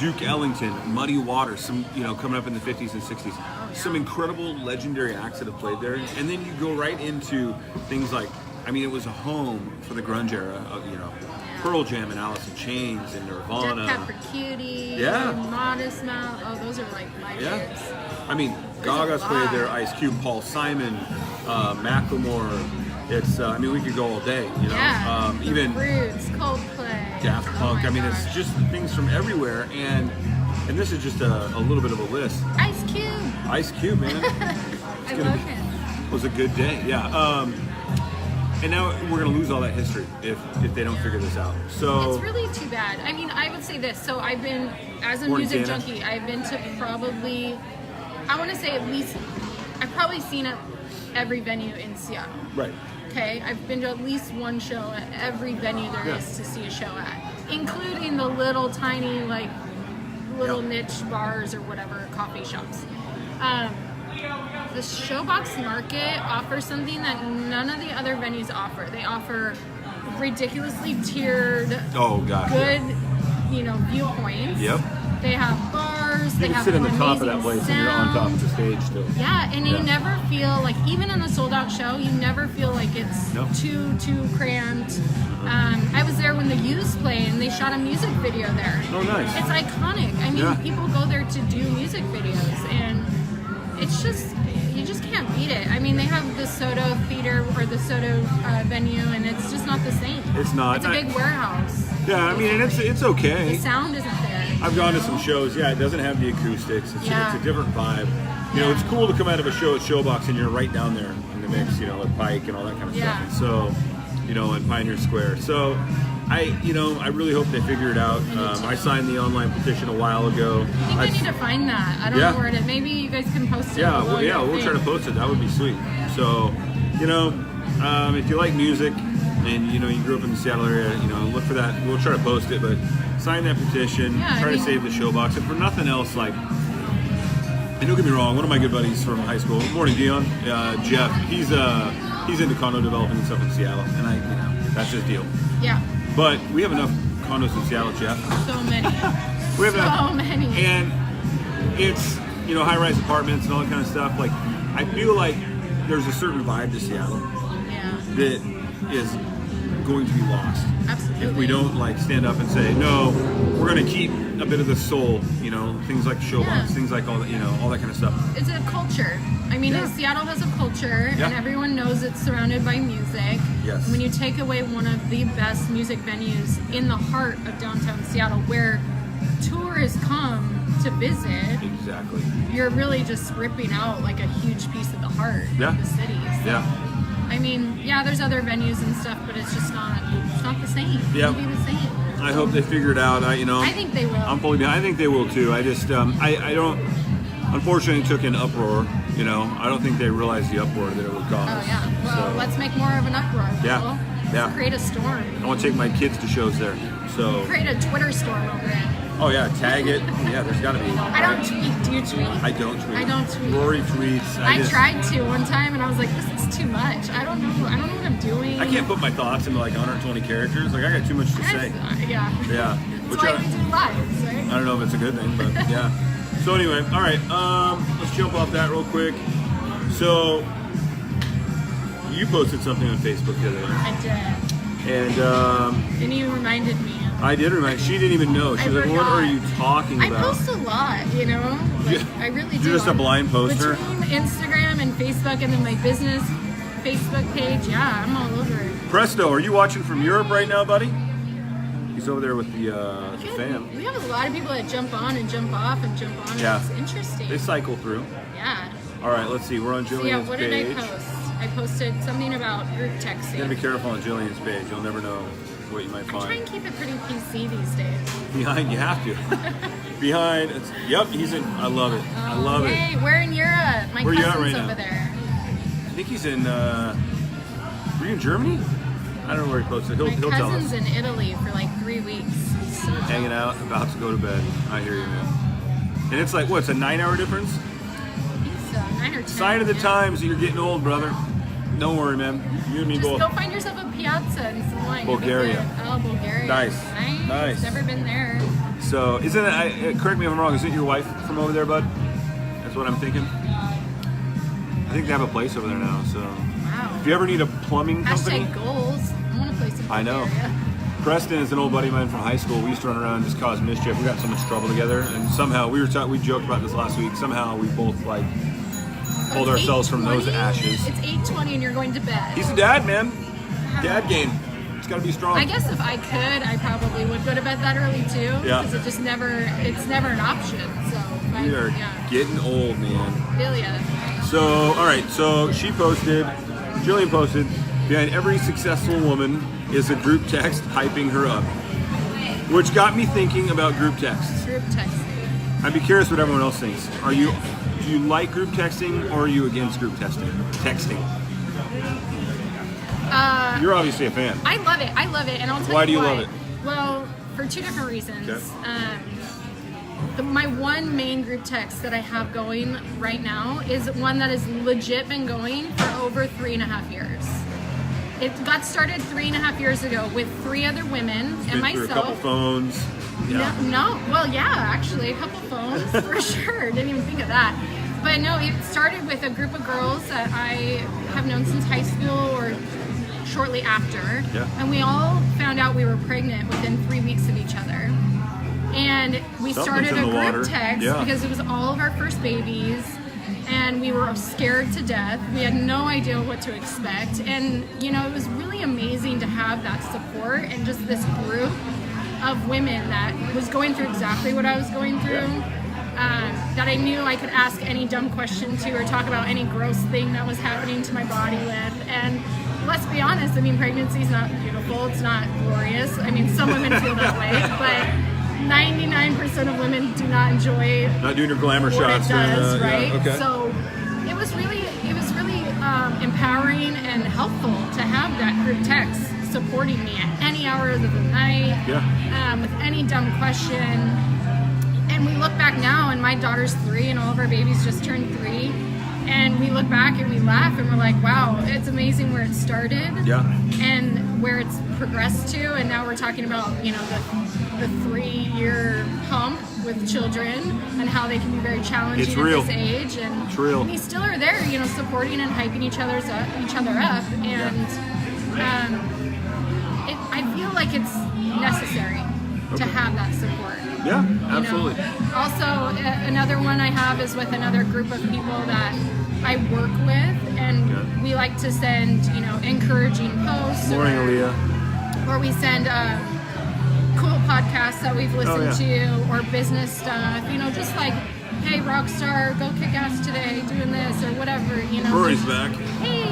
Duke Ellington, Muddy Waters, some, you know, coming up in the 50s and 60s. Some incredible legendary acts that have played there. And then you go right into things like, I mean, it was a home for the grunge era of, you know, Pearl Jam and Alice in Chains and Nirvana. Death Cab for Cutie. Yeah. Modest Mouse. Oh, those are like my favorites. I mean, Gaga's played there, Ice Cube, Paul Simon, Macklemore. It's, I mean, we could go all day, you know. Yeah. Even Roots, Coldplay. Daft Punk. I mean, gosh. it's just things from everywhere. And this is just a little bit of a list. Ice Cube. Ice Cube, man. I love him. It was a good day, yeah. And now we're going to lose all that history if they don't figure this out. So it's really too bad. I mean, I would say this. So I've been, as a music junkie, I've been to probably, I want to say at least, I've probably seen every venue in Seattle. Right. Okay, I've been to at least one show at every venue there is to see a show at, including the little tiny, like, little niche bars or whatever, coffee shops. The Showbox Market offers something that none of the other venues offer. They offer ridiculously tiered, Oh gosh. good, viewpoints. Yep. They have bars. You They can have sit in the top of amazing that place sound. and you're on top of the stage still. Yeah, and you never feel like, even in a sold out show, you never feel like it's too cramped. I was there when the Used played and they shot a music video there. Oh, nice. It's iconic. I mean, people go there to do music videos, and it's just, you just can't beat it. I mean, they have the Soto Theater or the Soto venue, and it's just not the same. It's not. It's a big warehouse. Yeah, I mean, and it's okay. The sound isn't there. I've gone to some shows. Yeah, it doesn't have the acoustics. It's a different vibe. It's cool to come out of a show at Showbox and you're right down there in the mix. With Pike and all that kind of stuff. And so, in Pioneer Square. So, I really hope they figure it out. I signed the online petition a while ago. I think I need to find that. I don't know where it is. Maybe you guys can post it. Yeah, we'll try to post it. That would be sweet. So, if you like music and you grew up in the Seattle area, look for that. We'll try to post it, but sign that petition. Try to save the Showbox. And for nothing else, and don't get me wrong, one of my good buddies from high school, morning Dion, Jeff. He's into condo development and stuff in Seattle, and that's his deal. Yeah. But we have enough condos in Seattle, Jeff. So many. We have so many. And it's, high-rise apartments and all that kind of stuff. Like, I feel like there's a certain vibe to Seattle that is going to be lost. Absolutely. If we don't, stand up and say, no, we're going to keep a bit of the soul, things like Showbox, things like all that, all that kind of stuff. It's a culture. I mean, Seattle has a culture, and everyone knows it's surrounded by music. Yes. When you take away one of the best music venues in the heart of downtown Seattle, where tourists come to visit, exactly, you're really just ripping out a huge piece of the heart of the city. So, I mean, there's other venues and stuff, but it's just not the same. Yeah. It'll be the same. I hope they figure it out. I think they will. I'm fully behind. I think they will too. I just, I don't. Unfortunately, it took an uproar. I don't think they realized the uproar that it would cause. Oh yeah. Well, let's make more of an uproar. Yeah. Let's create a storm. I want to take my kids to shows there. So. Create a Twitter storm over it. Oh yeah, tag it. Yeah, there's got to be. I don't tweet. Do you tweet? I don't tweet. I don't tweet. Rory tweets. I tried to one time, and I was like, "This is too much. I don't know what I'm doing." I can't put my thoughts into 120 characters. I got too much to say. Yeah. Yeah. That's why we do lives, right? I don't know if it's a good thing, but yeah. So anyway, all right. Let's jump off that real quick. So you posted something on Facebook the other day. I did. And you reminded me. I did remind. She didn't even know. She was like, "What are you talking about?" I post a lot, I really do. You're just a blind poster. Between Instagram and Facebook, and then my business Facebook page. Yeah, I'm all over it. Presto, are you watching from Europe right now, buddy? He's over there with the fam. We have a lot of people that jump on and jump off and jump on. Yeah. It's interesting. They cycle through. Yeah. All right, let's see. We're on Jillian's what page. did I post? I posted something about group texting. You gotta be careful on Jillian's page. You'll never know what you might find. I try and keep it pretty PC these days. Behind, you have to. Behind, yep, he's in. I love it. I love it. Hey, we're in Europe. My Where you at cousin's right over now? there. I think he's in. Were you in Germany? I don't know where he posted. He'll tell us. My cousin's in Italy for 3 weeks. So Hanging out, about to go to bed. I hear you, man. And it's it's a 9-hour difference? I think so, 9 or 10. Sign of the times that you're getting old, brother. Don't worry, man. You and me Just both. go find yourself a piazza and some wine. Bulgaria. Oh, Bulgaria. Nice. Nice. Never been there. So, isn't it, correct me if I'm wrong, isn't your wife from over there, bud? That's what I'm thinking. I think they have a place over there now, so. Wow. If you ever need a plumbing company. Hashtag goals. I want a place in Bulgaria. I know. Preston is an old buddy of mine from high school. We used to run around and just cause mischief. We got so much trouble together, and somehow we joked about this last week. Somehow we both pulled ourselves from those ashes. It's 8:20 and you're going to bed. He's a dad, man. Dad game. It's got to be strong. I guess if I could, I probably would go to bed that early too. Yeah. Because it's never an option. So We are getting old, man. Feel ya. So, all right. So Jillian posted, behind every successful woman is a group text hyping her up, which got me thinking about group texts. Group texting. I'd be curious what everyone else thinks. Do you like group texting or are you against group texting? You're obviously a fan. I love it, and I'll tell you Why do you love it? Well, for two different reasons. Okay. My one main group text that I have going right now is one that has legit been going for over 3.5 years. It got started 3.5 years ago with 3 other women and myself. A couple phones. Yeah. No. Well, yeah, actually, a couple phones for sure. Didn't even think of that. But no, it started with a group of girls that I have known since high school or shortly after. Yeah. And we all found out we were pregnant within 3 weeks of each other. And we started a group text because it was all of our first babies. And we were scared to death. We had no idea what to expect. And, you know, it was really amazing to have that support and just this group of women that was going through exactly what I was going through. That I knew I could ask any dumb question to or talk about any gross thing that was happening to my body with. And let's be honest, I mean, pregnancy is not beautiful. It's not glorious. I mean, some women feel that way, but 99% of women do not enjoy not doing your glamour shots. It does, right? Yeah, okay. So it was really empowering and helpful to have that group text supporting me at any hour of the night, with any dumb question. And we look back now, and my daughter's 3, and all of our babies just turned 3. And we look back and we laugh, and we're like, wow, it's amazing where it started and where it's progressed to. And now we're talking about, you know, the 3-year hump with children and how they can be very challenging at this age. And it's real. We still are there, you know, supporting and hyping each other up. And I feel like it's necessary to have that support. Yeah, absolutely. You know? Also, another one I have is with another group of people that I work with, and we like to send, you know, encouraging posts. Morning, Aaliyah. Or we send cool podcasts that we've listened to, or business stuff. You know, just like, hey, Rockstar, go kick ass today, doing this or whatever. You know, Rory's back. Hey.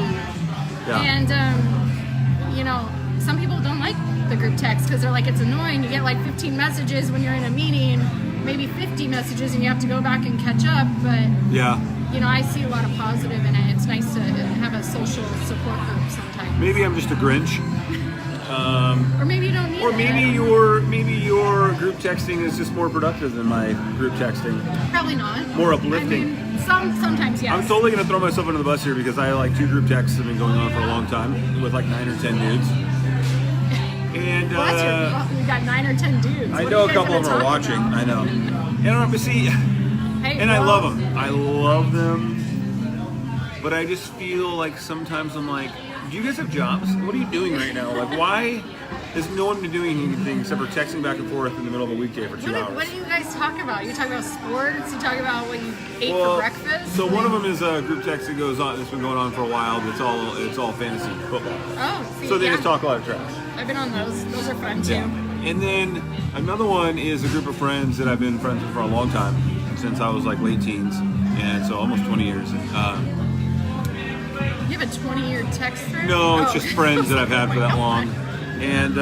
Yeah. And you know, some people don't like the group text because they're like, it's annoying. You get like 15 messages when you're in a meeting, maybe 50 messages, and you have to go back and catch up. But you know, I see a lot of positive in it. It's nice to have a social support group sometimes. Maybe I'm just a Grinch. Or maybe you don't need or it. Maybe your group texting is just more productive than my group texting. Probably not. More uplifting. I mean, sometimes yes. I'm totally gonna throw myself under the bus here because I like 2 group texts that have been going on for a long time with like 9 or 10 dudes. And we got 9 or 10 dudes. I know a couple of them are watching. I know. And but see, and I love them. I love them. But I just feel like sometimes I'm like, do you guys have jobs? What are you doing right now? Like, why has no one been doing anything except for texting back and forth in the middle of a weekday for 2 hours? What do you guys talk about? You talk about sports? You talk about what you ate for breakfast? So one of them is a group text that goes on. It's been going on for a while. But it's all fantasy football. Oh, see, so they just talk a lot of trash. I've been on those. Those are fun too. Yeah. And then another one is a group of friends that I've been friends with for a long time, since I was like late teens, and so almost 20 years. You have a 20-year text thread? No, it's just friends that I've had for that long. And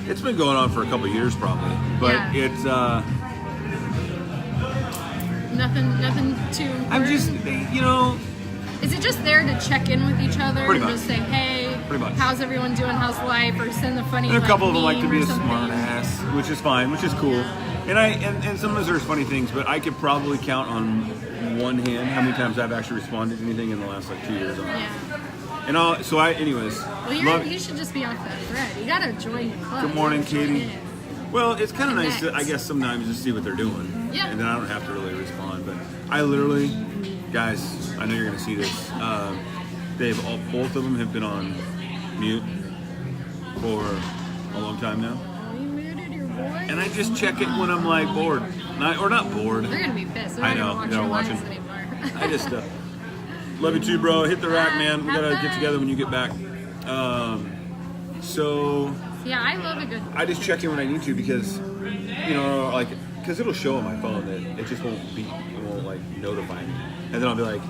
it's been going on for a couple of years probably. But it's... Nothing too important? I'm just, you know... Is it just there to check in with each other? Pretty and much. Just say, hey, Pretty much. How's everyone doing? How's life? Or send the funny And a couple of them like to be a something. smart ass, which is fine, which is cool. And sometimes there's funny things, but I could probably count on one hand how many times I've actually responded to anything in the last like 2 years. And anyways. Well, you should just be off that thread. You gotta join the club. Good morning, Katie. Well, it's kind of nice to, I guess, sometimes just see what they're doing. Yeah. And then I don't have to really respond. But I literally, guys, I know you're gonna see this. Both of them have been on mute for a long time now. Oh, you muted your voice? And I just check it when I'm like bored. Not bored. They're gonna be pissed. They're I not know, gonna watch they're your watching. lives anymore. I just love you too, bro. Hit the rack, man. We gotta get together when you get back. So yeah, I love a good. I just check in when I need to because, you know, like, because it'll show on my phone that it just won't like notify me, and then I'll be like,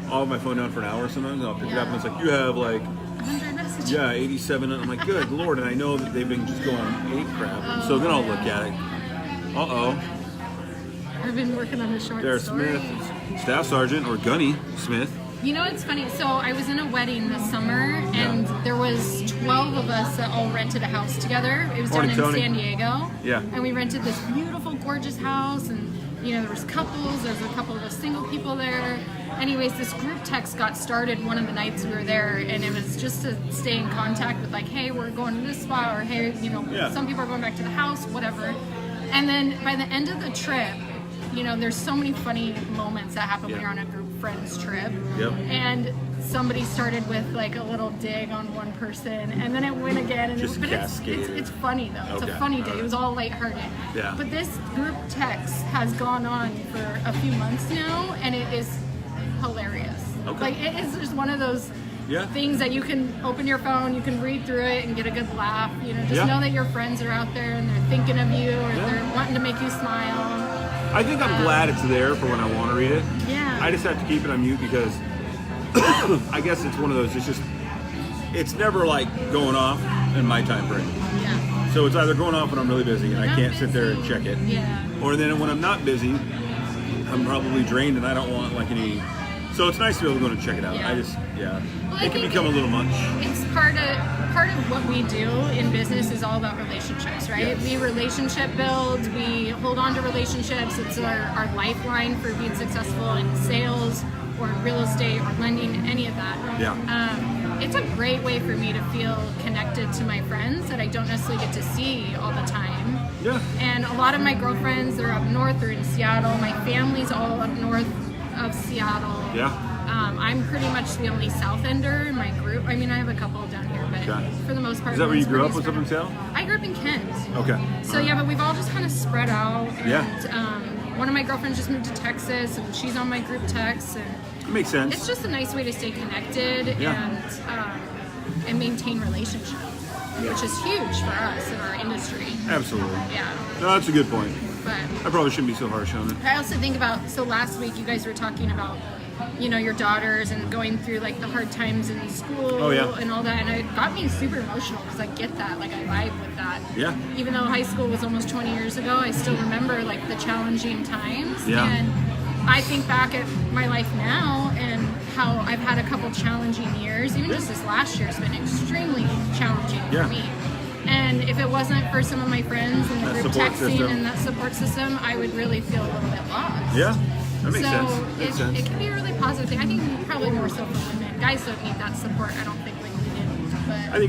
I'll have my phone down for an hour sometimes, and I'll pick it up and it's like, you have like 100 messages. Yeah, 87. And I'm like, good lord. And I know that they've been just going ape crap. So then I'll look at it. Uh-oh. I've been working on a short There's story. Smith, Staff Sergeant, or Gunny Smith. You know, it's funny. So I was in a wedding this summer, and there was 12 of us that all rented a house together. It was down in San Diego. Yeah. And we rented this beautiful, gorgeous house, and there was couples, there's a couple of single people there. Anyways, this group text got started one of the nights we were there, and it was just to stay in contact with like, hey, we're going to this spot, or hey, some people are going back to the house, whatever. And then by the end of the trip, there's so many funny moments that happen when you're on a group friends trip. Yep. And somebody started with like a little dig on one person, and then it went again. And just cascaded. It's funny though. Okay. It's a funny day. It was all lighthearted. Yeah. But this group text has gone on for a few months now, and it is hilarious. Okay. Like it is just one of those things that you can open your phone, you can read through it and get a good laugh. Just know that your friends are out there and they're thinking of you, or they're wanting to make you smile. I think I'm glad it's there for when I want to read it. Yeah. I just have to keep it on mute because I guess it's one of those. It's never like going off in my time frame. Yeah. So it's either going off when I'm really busy and I I'm can't sit there and busy. check it. Yeah. Or then when I'm not busy, I'm probably drained and I don't want like any. So it's nice to be able to go and check it out. Yeah. Well, it can become a little much. It's part of what we do in business is all about relationships, right? Yes. We relationship build, we hold on to relationships. It's our lifeline for being successful in sales or real estate or lending, any of that. Yeah. It's a great way for me to feel connected to my friends that I don't necessarily get to see all the time. Yeah. And a lot of my girlfriends, they're up north, they're in Seattle. My family's all up north of Seattle. Yeah. I'm pretty much the only South Ender in my group. I mean, I have a couple down here, but for the most part. Is that where you grew up? Was pretty up in spread Seattle? out. I grew up in Kent. Okay. So yeah, but we've all just kind of spread out. And, Yeah. One of my girlfriends just moved to Texas, and she's on my group text, and It makes sense. it's just a nice way to stay connected and maintain relationships, which is huge for us in our industry. Absolutely. Yeah. No, that's a good point. But I probably shouldn't be so harsh on it. I also think about, so last week you guys were talking about, your daughters and going through like the hard times in school and all that, and it got me super emotional because I get that, like I vibe with that. Yeah. Even though high school was almost 20 years ago, I still remember like the challenging times. Yeah. And I think back at my life now and how I've had a couple challenging years. Even just this last year has been extremely challenging for me. And if it wasn't for some of my friends and the That group support texting system. and that support system, I would really feel a little bit lost. Yeah. That makes So sense. Makes sense. it can be a really positive thing. I think probably more so for women. Guys don't need that support, I don't think, like we do. But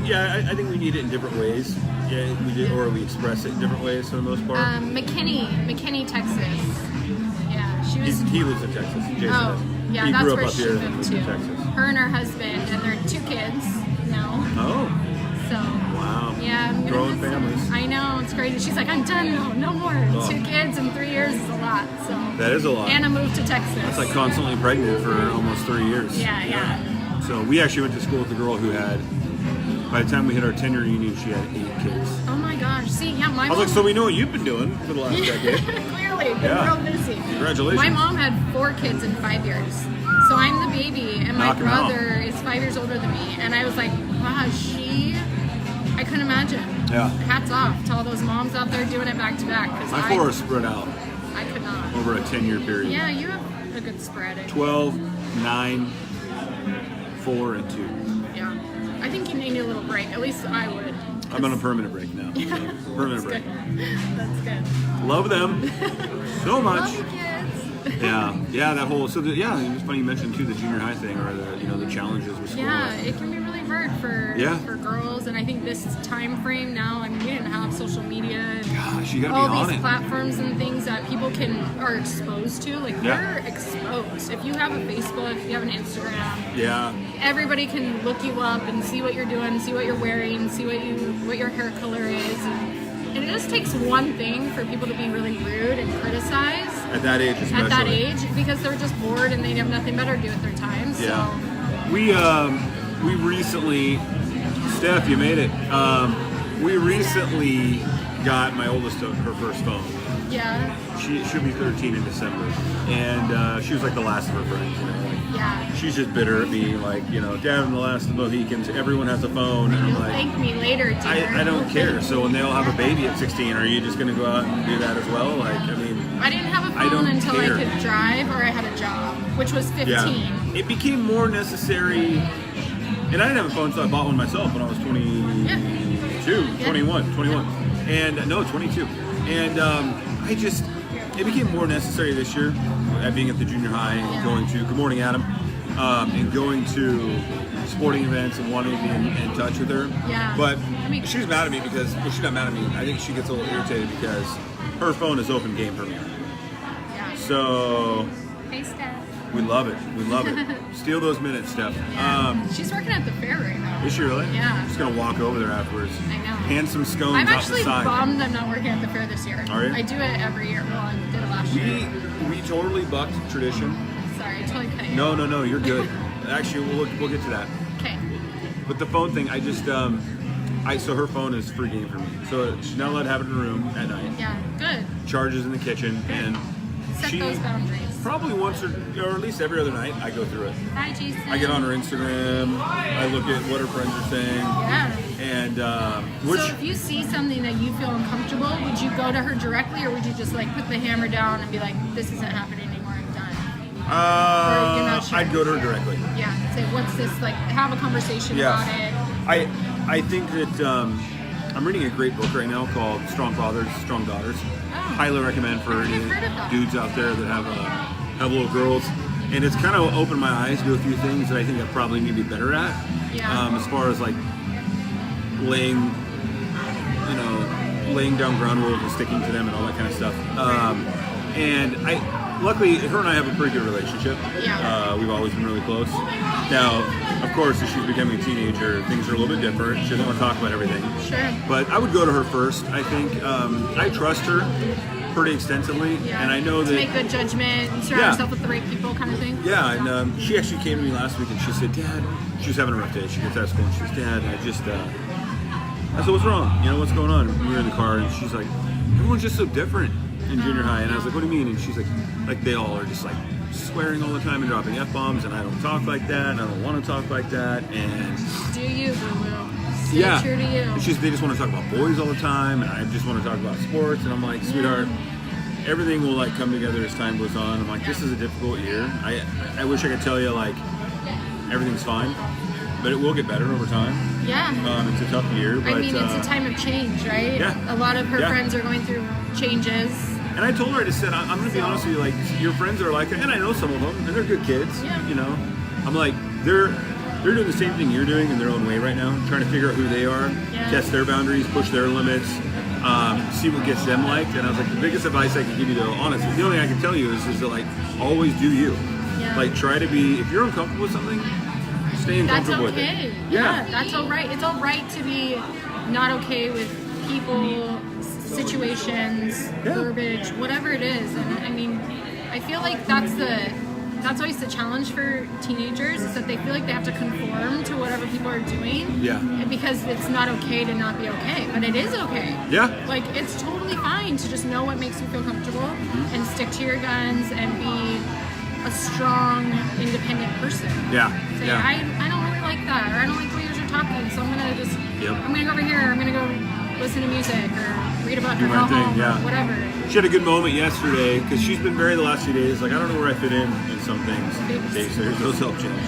I think we need it in different ways. Yeah, we do, or we express it in different ways for the most part. McKinney, Texas. Yeah, she was. He lives in Texas. Jason Oh, does. yeah, he that's grew up where up she here and moved moved to. to Texas. Her and her husband, and their 2 kids now. Oh, So. wow. Yeah, I'm gonna Growing miss them. families. I know, it's crazy. She's like, I'm done now, no more. Oh. 2 kids in 3 years is a lot. So. That is a lot. Anna moved to Texas. It's like constantly pregnant for almost 3 years. Yeah. So we actually went to school with a girl who had, by the time we hit our 10-year reunion, she had 8 kids. Oh my gosh. See, yeah, my I was mom. like, so we know what you've been doing for the last decade. Clearly, been Yeah. real busy. Congratulations. My mom had 4 kids in 5 years. So I'm the baby, and my Knock 'em out. brother is 5 years older than me. And I was like, wow, I couldn't imagine. Yeah. Hats off to all those moms out there doing it back to back. Because My 4 are spread out I could not. over a 10-year period. Yeah, you have a good spread. 12, 9, 4, and 2. Yeah. I think you need a little break. At least I would. I'm on a permanent break now. So permanent break. That's good. Love them so much. Love you, kids. Yeah, that whole. So it was funny you mentioned too the junior high thing or the challenges with school. Yeah, it can be really hard for girls, and I think this time frame now. I mean, we didn't have social media and Gosh, you gotta be all on these it. platforms and things that people are exposed to. Like we're exposed. If you have a Facebook, if you have an Instagram, Yeah. everybody can look you up and see what you're doing, see what you're wearing, see what your hair color is. And it just takes one thing for people to be really rude and criticize. At that age, especially. At that age, because they're just bored and they have nothing better to do with their time. So. Yeah. We recently, Steph, you made it. We recently got my oldest her first phone. Yeah. She'll be 13 in December, and she was like the last of her friends. Yeah. She's just bitter at me, like, Dad and the last of the Mohicans, everyone has a phone, and I'm You'll like, thank me later, dear. I don't care. So when they all have a baby at 16, are you just going to go out and do that as well? Like, I mean, I didn't have a I phone don't until care. I could drive or I had a job, which was 15. yeah, it became more necessary. And I didn't have a phone until I bought one myself when I was 21, and no, 22. And it became more necessary this year at being at the junior high and going to, good morning, Adam, and going to sporting events and wanting to be in touch with her. Yeah. But she's mad at me because, well, she's not mad at me. I think she gets a little irritated because her phone is open game for me. Yeah. So. Hey, Steph. We love it. We love it. Steal those minutes, Steph. Yeah. She's working at the fair right now. Is she really? Yeah. I'm just going to walk over there afterwards. I know. Hand some scones I'm out the actually side. bummed I'm not working at the fair this year. Are you? I do it every year. Well, I did it last year. We totally bucked tradition. Sorry, I totally cut you. No, you're good. Actually, we'll get to that. Okay. But the phone thing, I just, so her phone is free game for me. So she's not allowed to have it in her room at night. Yeah, good. Charges in the kitchen. And Set those boundaries. Probably once or at least every other night, I go through it. Hi, Jason. I get on her Instagram. I look at what her friends are saying. Yeah. And so if you see something that you feel uncomfortable, would you go to her directly, or would you just like put the hammer down and be like, "This isn't happening anymore. I'm done." Or you're not sure? I'd go to her directly. Yeah. Say, "What's this like?" Have a conversation about it. I think that I'm reading a great book right now called Strong Fathers, Strong Daughters. Highly recommend for any dudes out there that have little girls. And it's kind of opened my eyes to a few things that I think I probably need to be better at. Yeah. As far as like laying down ground rules and sticking to them and all that kind of stuff. And luckily, her and I have a pretty good relationship. Yeah. We've always been really close. Now, of course, as she's becoming a teenager, things are a little bit different. She doesn't want to talk about everything. Sure. But I would go to her first, I think. I trust her pretty extensively, and I know that... To make good judgment and surround yourself with the right people kind of thing? Yeah, and she actually came to me last week and she said, Dad, she was having a rough day. She gets out of school and she says, Dad, I said, what's wrong? What's going on? And we were in the car and she's like, everyone's just so different in junior high. And I was like, what do you mean? And she's like they all are just like swearing all the time and dropping F-bombs, and I don't talk like that, and I don't want to talk like that, and... Do you, boo-boo? Stay true to you. And they just want to talk about boys all the time, and I just want to talk about sports, and I'm like, sweetheart, everything will like come together as time goes on. I'm like, this is a difficult year. I wish I could tell you like everything's fine, but it will get better over time. Yeah. It's a tough year, but... I mean, it's a time of change, right? Yeah. A lot of her friends are going through changes. And I told her, I just said, I'm going to be honest with you, like, your friends are like, and I know some of them, and they're good kids, I'm like, they're doing the same thing you're doing in their own way right now, trying to figure out who they are, test their boundaries, push their limits, see what gets them liked. And I was like, the biggest advice I can give you, though, honestly, the only thing I can tell you is that, like, always do you. Yeah. Like, try to be, if you're uncomfortable with something, stay uncomfortable with it. Yeah, that's all right. It's all right to be not okay with people, situations, verbiage, whatever it is. And I mean, I feel like that's always the challenge for teenagers, is that they feel like they have to conform to whatever people are doing. Yeah. Because it's not okay to not be okay, but it is okay. Yeah. Like, it's totally fine to just know what makes you feel comfortable and stick to your guns and be a strong, independent person. Yeah. Say, I don't really like that, or I don't like the way you're talking, so I'm gonna go over here, I'm gonna go listen to music or read a book or go home or whatever. She had a good moment yesterday because she's been very the last few days. Like, I don't know where I fit in some things. Babysitters, those help change.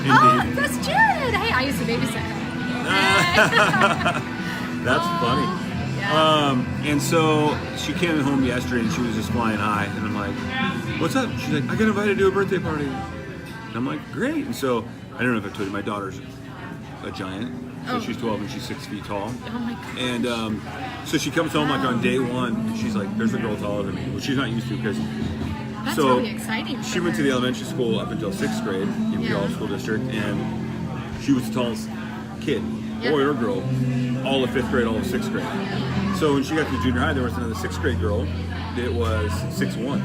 Oh, that's Jared. Hey, I used to babysit. That's funny. Yeah. And so she came home yesterday and she was just flying high, and I'm like, "What's up?" She's like, "I got invited to a birthday party." And I'm like, "Great." And so I don't know if I told you, my daughter's a giant. So she's 12 and she's 6 feet tall. Oh my god. And so she comes home like on day one, and she's like, "There's a girl taller than me," which she's not used to because. That's really exciting. She went to the elementary school up until 6th grade in the school district, and she was the tallest kid, boy or girl, all of 5th grade, all of 6th grade. So when she got to junior high, there was another 6th grade girl that was 6'1". Wow.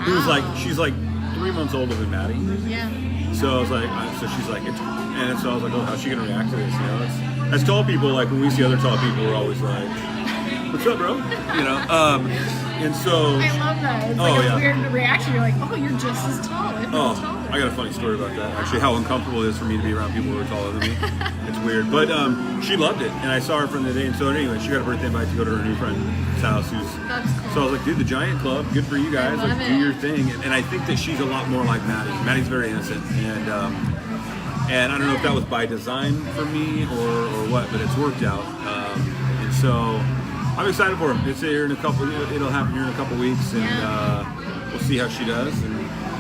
Who was like, she's like 3 months older than Maddie. Yeah. So I was like, so she's like, and so I was like, oh, how's she gonna react to this? As tall people, like when we see other tall people, we're always like, what's up, bro? And so I love that. It's like a weird reaction. You're like, oh, you're just as tall. If not taller. I got a funny story about that. Actually, how uncomfortable it is for me to be around people who are taller than me. It's weird, but she loved it, and I saw her from the day. And so anyway, she got a birthday invite to go to her new friend's house. That's cool. So I was like, dude, the Giant Club, good for you guys. Like, do your thing. And I think that she's a lot more like Maddie. Maddie's very innocent, and I don't know if that was by design for me or what, but it's worked out. And so I'm excited for him. It's here in a couple. It'll happen here in a couple weeks, and we'll see how she does. And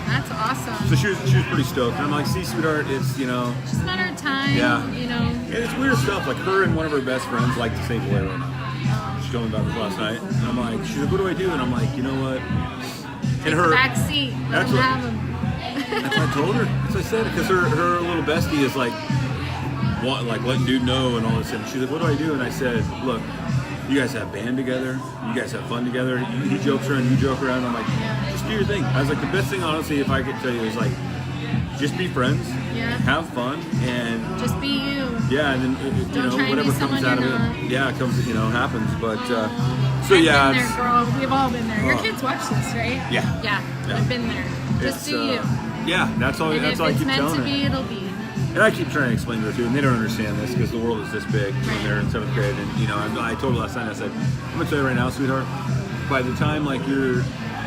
that's awesome. so she was pretty stoked. I'm like, see, sweetheart, it's just a matter of time. Yeah. And it's weird stuff. Like her and one of her best friends like to save away right now. She told me about this last night, and I'm like, she's like, what do I do? And I'm like, you know what? Take the back seat. Let them have them. That's what I told her. That's what I said. Because her little bestie is like letting dude know and all this. And she's like, what do I do? And I said, look, you guys have band together. You guys have fun together. He jokes around, you joke around. I'm like, just do your thing. I was like, the best thing, honestly, if I could tell you, is like, just be friends. Yeah. Have fun and just be you. Yeah, and then whatever comes out of it, it comes, happens. But so I've been there, girl. We've all been there. Your kids watch this, right? Yeah. Yeah. I've been there. Just do you. Yeah, that's all. And that's all I keep telling her. If it's meant to be, it'll be. And I keep trying to explain to her too, and they don't understand this because the world is this big when they're in 7th grade. And I told her last night, I said, I'm gonna tell you right now, sweetheart. By the time like you're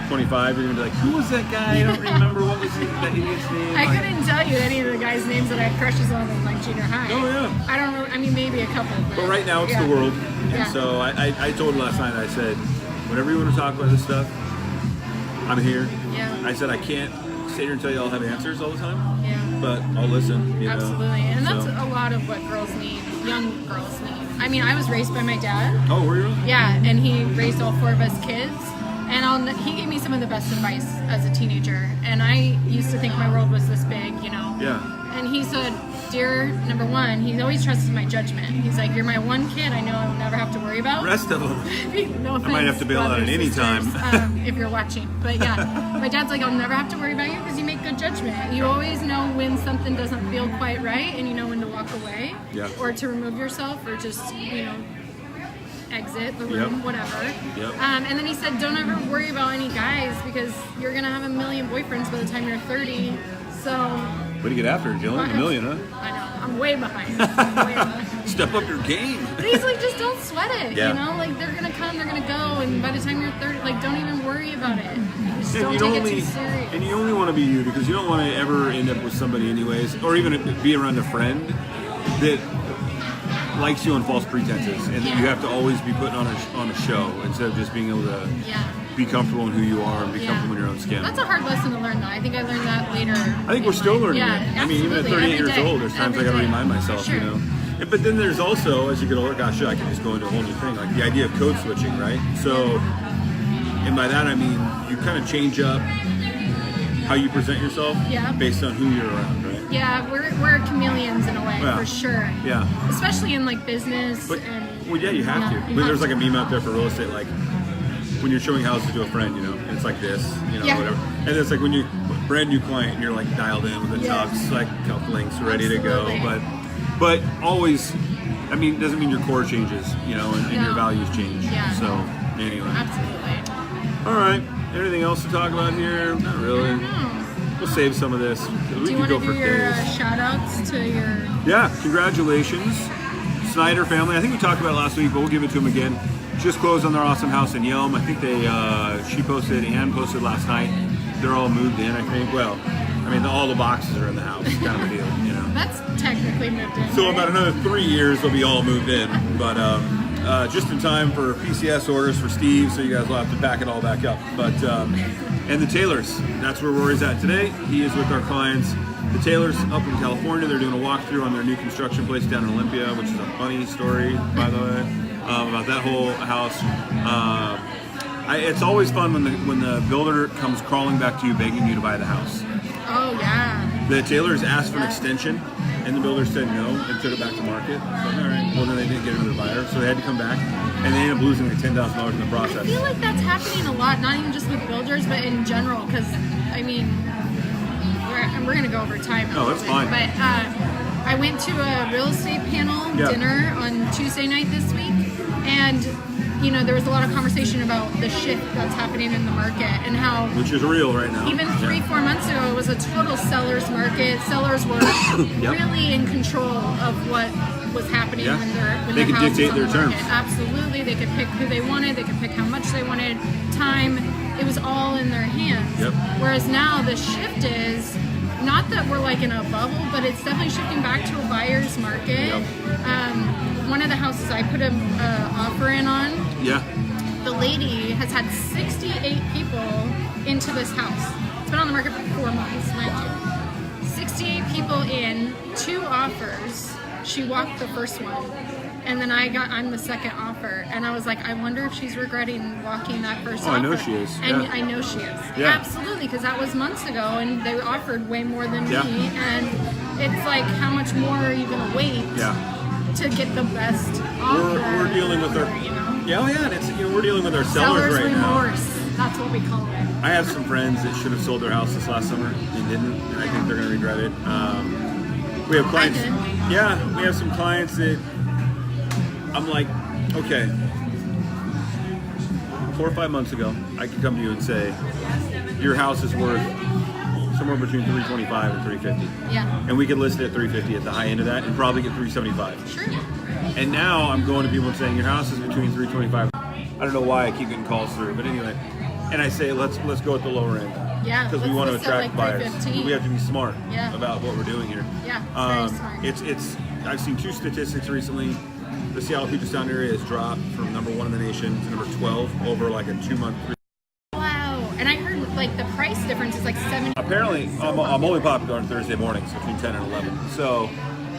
25, you're gonna be like, who was that guy? I don't remember what was that idiot's name. I couldn't tell you any of the guys' names that I had crushes on in like junior high. Oh yeah. I don't know. I mean, maybe a couple. But right now it's the world, and so I told her last night. I said, whenever you want to talk about this stuff, I'm here. Yeah. I said I can't sit here and tell you I'll have answers all the time. Yeah. But I'll listen. Absolutely, and that's a lot of what girls need. Young girls need. I mean, I was raised by my dad. Oh, were you? Yeah, and he raised all 4 of us kids. And he gave me some of the best advice as a teenager. And I used to think my world was this big, Yeah. And he said, dear, number one, he always trusted my judgment. He's like, you're my one kid I know I will never have to worry about. Rest of them. No offense, I might have to bail out at any time. If you're watching. But yeah, my dad's like, I'll never have to worry about you because you make good judgment. You always know when something doesn't feel quite right and you know when to walk away. Yeah. Or to remove yourself or just, exit the room, whatever. Yep. And then he said, don't ever worry about any guys because you're going to have a million boyfriends by the time you're 30. So... Way to get after it, Jillian. A million, huh? I know. I'm way behind. Step up your game. But he's like, just don't sweat it. Yeah. Like, they're going to come, they're going to go, and by the time you're 30, like, don't even worry about it. Just And don't take it too serious. And you only want to be you because you don't want to ever end up with somebody anyways, or even be around a friend that likes you on false pretenses, and that you have to always be putting on a show instead of just being able to be comfortable in who you are and be comfortable in your own skin. That's a hard lesson to learn, though. I think I learned that later. I think we're still learning it. I mean, even at 38 years old, there's times I got to remind myself, But then there's also, as you get older, gosh, I can just go into a whole new thing, like the idea of code switching, right? So, and by that I mean you kind of change up how you present yourself based on who you're around, right? Yeah, we're chameleons in a way, for sure. Yeah. Especially in like business. Well, yeah, you have to. But there's like a meme out there for real estate, like when you're showing houses to a friend, and it's like this, whatever. And it's like when you brand new client, and you're like dialed in with the tux, like cufflinks, ready to go. But always, I mean, doesn't mean your core changes, and your values change. Yeah. So anyway. Absolutely. All right. Anything else to talk about here? Not really. I don't know. We'll save some of this. Do you want to do your shout-outs to your... Yeah, congratulations, Snyder family. I think we talked about it last week, but we'll give it to them again. Just closed on their awesome house in Yelm. I think she posted and posted last night. They're all moved in, I think. Well, I mean, all the boxes are in the house. It's kind of a deal, That's technically moved in. So about another 3 years, they'll be all moved in. But just in time for PCS orders for Steve, so you guys will have to pack it all back up. But and the Taylors, that's where Rory's at today. He is with our clients, the Taylors, up in California. They're doing a walkthrough on their new construction place down in Olympia, which is a funny story, by the way, about that whole house. It's always fun when the builder comes crawling back to you, begging you to buy the house. Oh yeah. The Taylors asked for an extension, and the builder said no and took it back to market. So, all right. Well, then they didn't get another buyer, so they had to come back, and they ended up losing like $10,000 in the process. I feel like that's happening a lot, not even just with builders, but in general. Because I mean, we're gonna go over time. Oh, that's fine. But I went to a real estate panel dinner on Tuesday night this week, and there was a lot of conversation about the shift that's happening in the market and how... Which is real right now. Even 3-4 months ago, it was a total seller's market. Sellers were really in control of what was happening when they could dictate their terms. Absolutely. They could pick who they wanted. They could pick how much they wanted. Time. It was all in their hands. Yep. Whereas now the shift is... Not that we're like in a bubble, but it's definitely shifting back to a buyer's market. Yep. one of the houses I put an offer in on, Yeah. the lady has had 68 people into this house. It's been on the market for 4 months, mind you. 68 people in, 2 offers. She walked the first one. And then I'm the second offer. And I was like, I wonder if she's regretting walking that first offer. I know she is. And Yeah. I know she is. Yeah. Absolutely, because that was months ago and they offered way more than Yeah. me. And it's like, how much more are you going to wait to get the best offer? We're dealing with our... you know? Yeah, oh yeah, and it's, we're dealing with our sellers right remorse. now. That's what we call it. I have some friends that should have sold their house this last summer and didn't, and I think they're going to regret it. We have clients. I did. Yeah, we have some clients that I'm like, okay, 4 or 5 months ago, I could come to you and say, your house is worth somewhere between $325 and $350, Yeah. and we could list it at $350 at the high end of that, and probably get $375. Sure. And now I'm going to people and saying your house is between $325. I don't know why I keep getting calls through, but anyway. And I say let's go at the lower end. Yeah. Because we let's want to list it attract like buyers. 315. We have to be smart Yeah. about what we're doing here. Yeah, it's very smart. It's I've seen 2 statistics recently. The Seattle Puget Sound area has dropped from number 1 in the nation to number 12 over like a 2-month. Wow. And I heard like the price difference is like 70. Apparently, I'm only popular on Thursday mornings between 10 and 11. So,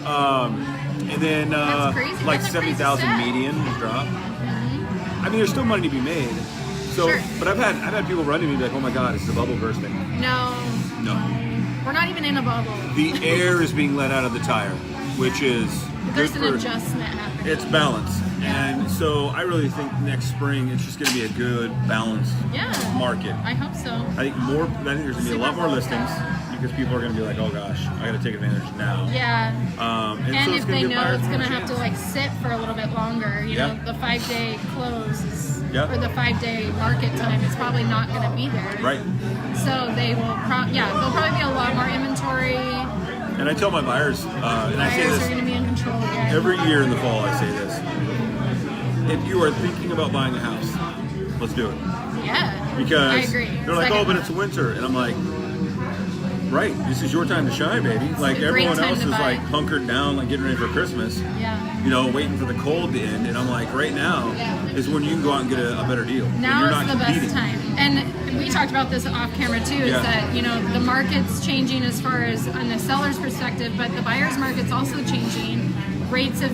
and then That's crazy. like That's a crazy 70,000 stat. median has dropped. I mean, there's still money to be made. So, Sure. but I've had people run to me like, oh my God, it's the bubble bursting. No. No, We're not even in a bubble. the air is being let out of the tire, which is There's good an for adjustment happening. it's balance. And so I really think next spring it's just going to be a good balanced Yeah. market. I hope so. I think there's going to be a lot more listings because people are going to be like, oh gosh, I got to take advantage now. Yeah. And so And it's if gonna they give know buyers it's more going to have to chance. like sit for a little bit longer, you Yeah. know, the 5-day close is, Yeah. or the 5-day market time is probably not going to be there. Right. So they will, there'll probably be a lot more inventory. And I tell my buyers, and I say Buyers are this going to be in control again. every year in the fall, I say this. If you are thinking about buying a house, let's do it. Yeah. Because I agree. they're like, Second oh, but one. it's winter. And I'm like, right, this is your time to shine, baby. Like a great everyone time else to is buy. like hunkered down, like getting ready for Christmas. Yeah. You know, waiting for the cold to end. And I'm like, right now is when you can go out and get a better deal. When Now you're is not the competing. best time. And we talked about this off camera too, is Yeah. that, you know, the market's changing as far as on the seller's perspective, but the buyer's market's also changing. Rates have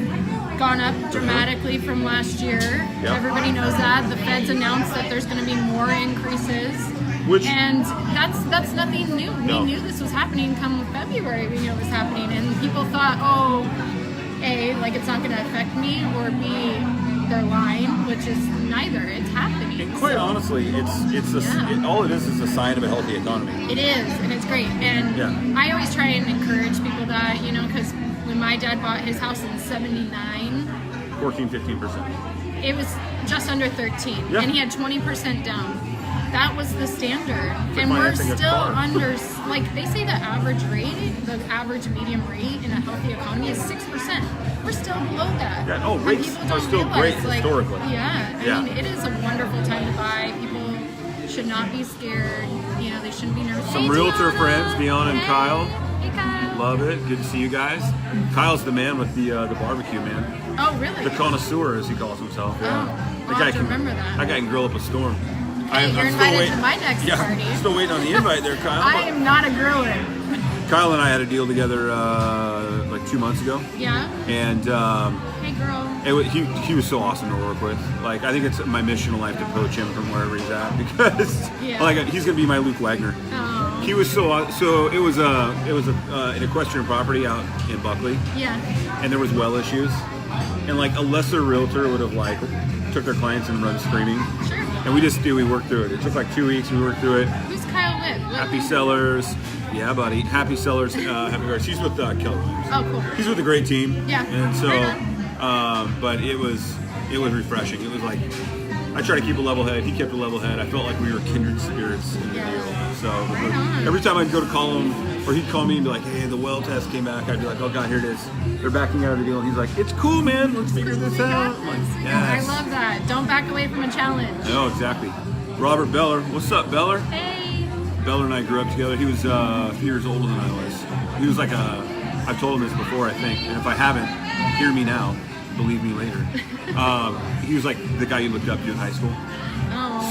gone up dramatically from last year. Yep. Everybody knows that. The Fed's announced that there's going to be more increases. And that's nothing new. No. We knew this was happening come February. We knew it was happening. And people thought, oh, A, like it's not going to affect me, or B, they're lying, which is neither. It's happening. And quite honestly, all it is a sign of a healthy economy. It is, and it's great. And I always try and encourage people that, you know, because when my dad bought his house in '79, 14-15%. it was just under 13, Yeah. and he had 20% down. That was the standard, like and we're financing a still car. under. Like they say, the average medium rate in a healthy economy is 6%. We're still below that. Yeah, oh, And rates people are don't still realize, great like, historically. Yeah, Yeah. I mean, it is a wonderful time to buy. People should not be scared. You know, they shouldn't be nervous. Some Hey, realtor Deanna. friends, Deanna and Hey. Kyle. Hey, Kyle. Love it. Good to see you guys. Kyle's the man with the barbecue, man. Oh, really? The connoisseur, as he calls himself. Yeah. Oh, I'll have to remember that. That guy can grill up a storm. Hey, you're invited to my next party. Still waiting on the invite there, Kyle. I am not a griller. Kyle and I had a deal together like 2 months ago. Yeah? And Hey, girl. he was so awesome to work with. Like, I think it's my mission in life to poach him from wherever he's at because he's gonna be my Luke Wagner. Oh. He was so it was an equestrian property out in Buckley. Yeah. And there was well issues, and like a lesser realtor would have like took their clients and run screaming. Sure. And we worked through it. It took like 2 weeks. We worked through it. Who's Kyle with? Happy Sellers, yeah, buddy. Happy Sellers, Happy Guards. She's with Kelly Williams. Oh, cool. He's with a great team. Yeah. And so, Right but it was refreshing. It was like I try to keep a level head. He kept a level head. I felt like we were kindred spirits in the deal. So every time I'd go to call him, or he'd call me and be like, "Hey, the well test came back," I'd be like, "Oh God, here it is. They're backing out of the deal." And he's like, "It's cool, man. Let's figure this out." I'm like, yes. I love that. Don't back away from a challenge. No, exactly. Robert Beller. What's up, Beller? Hey. Beller and I grew up together. He was a few years older than I was. He was like I've told him this before, I think, and if I haven't, hear me now. believe me later. He was like the guy you looked up to in high school. Oh.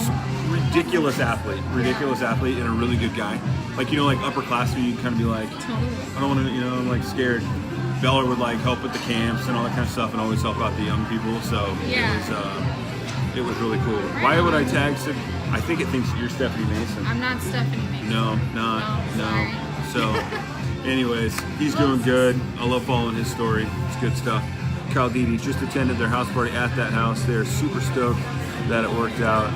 Ridiculous athlete, and a really good guy. Like, you know, like upperclassmen, you'd kind of be like, Totally. I don't want to, you know, I'm like scared. Beller would like help with the camps and all that kind of stuff, and always help out the young people. So it was really cool. Right. Why would I tag? I think it thinks you're Stephanie Mason. I'm not Stephanie Mason. No. Sorry. So, anyways, he's doing good. I love following his story. It's good stuff. Caldini just attended their house party at that house. They're super stoked that it worked out.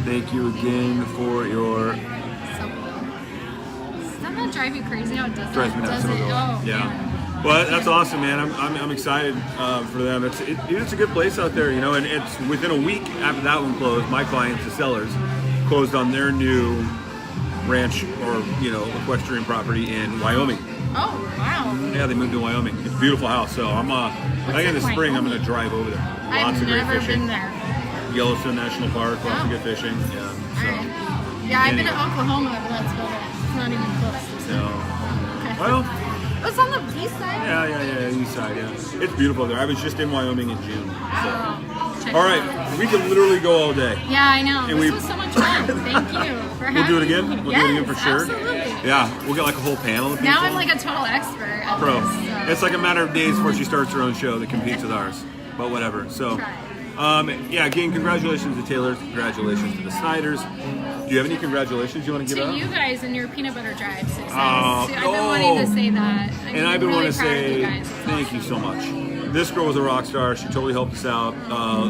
Thank you again for your. Does that not drive you crazy how it does Drives me nuts. Oh, yeah. Man. Well, that's awesome, man. I'm excited for them. It's a good place out there, you know. And it's within a week after that one closed. My clients, the sellers, closed on their new ranch or equestrian property in Wyoming. Oh wow. Yeah, they moved to Wyoming. It's a beautiful house. So I think in the spring I'm going to drive over there. I've never been there. Yellowstone National Park, lots of good fishing. Yeah. So. Right. Yeah, I've been to Oklahoma, but that's about it. It's not even close. No. Okay. Well. It's on the east side? Yeah, east side, yeah. It's beautiful there. I was just in Wyoming in June. So. All right, we can literally go all day. Yeah, I know. And this was so much fun. Thank you for having me. We'll do it again? We'll do it again for sure. Absolutely. Yeah, we'll get like a whole panel of people. Now I'm like a total expert at Pro. this. So. It's like a matter of days before she starts her own show that competes with ours. But whatever. So, again, congratulations to Taylor. Congratulations to the Snyders. Do you have any congratulations you want to give out? To you guys and your peanut butter drive success. Oh, I've been wanting to say that. And I've been really wanting to say thank you so much. This girl was a rock star. She totally helped us out.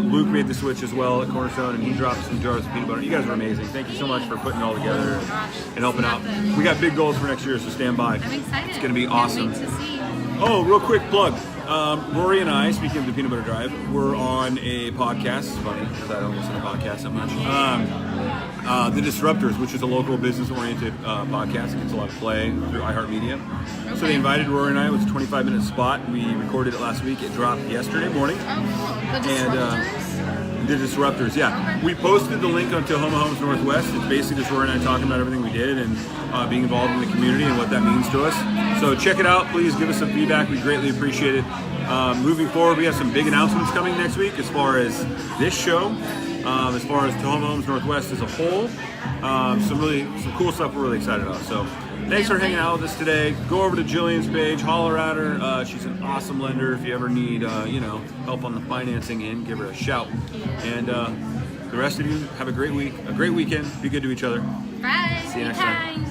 Luke made the switch as well at Cornerstone, and he dropped some jars of peanut butter. You guys are amazing. Thank you so much for putting it all together and helping out. We got big goals for next year, so stand by. I'm excited. It's going to be awesome. Can't wait to see. Oh, real quick plug. Rory and I, speaking of the Peanut Butter Drive, we're on a podcast. It's funny because I don't listen to podcasts that much. The Disruptors, which is a local business-oriented podcast. It gets a lot of play through iHeartMedia. Okay. So they invited Rory and I. It was a 25-minute spot. We recorded it last week. It dropped yesterday morning. Oh, cool. The Disruptors? The Disruptors, yeah. Okay. We posted the link on Tahoma Homes Northwest. It's basically just Rory and I talking about everything we did and being involved in the community and what that means to us. So check it out. Please give us some feedback. We greatly appreciate it. Moving forward, we have some big announcements coming next week as far as this show, as far as Tahoma Homes Northwest as a whole. Some cool stuff we're really excited about. So thanks for hanging out with us today. Go over to Jillian's page, holler at her. She's an awesome lender. If you ever need help on the financing end, give her a shout. And the rest of you, have a great week, a great weekend. Be good to each other. Bye. See you next time.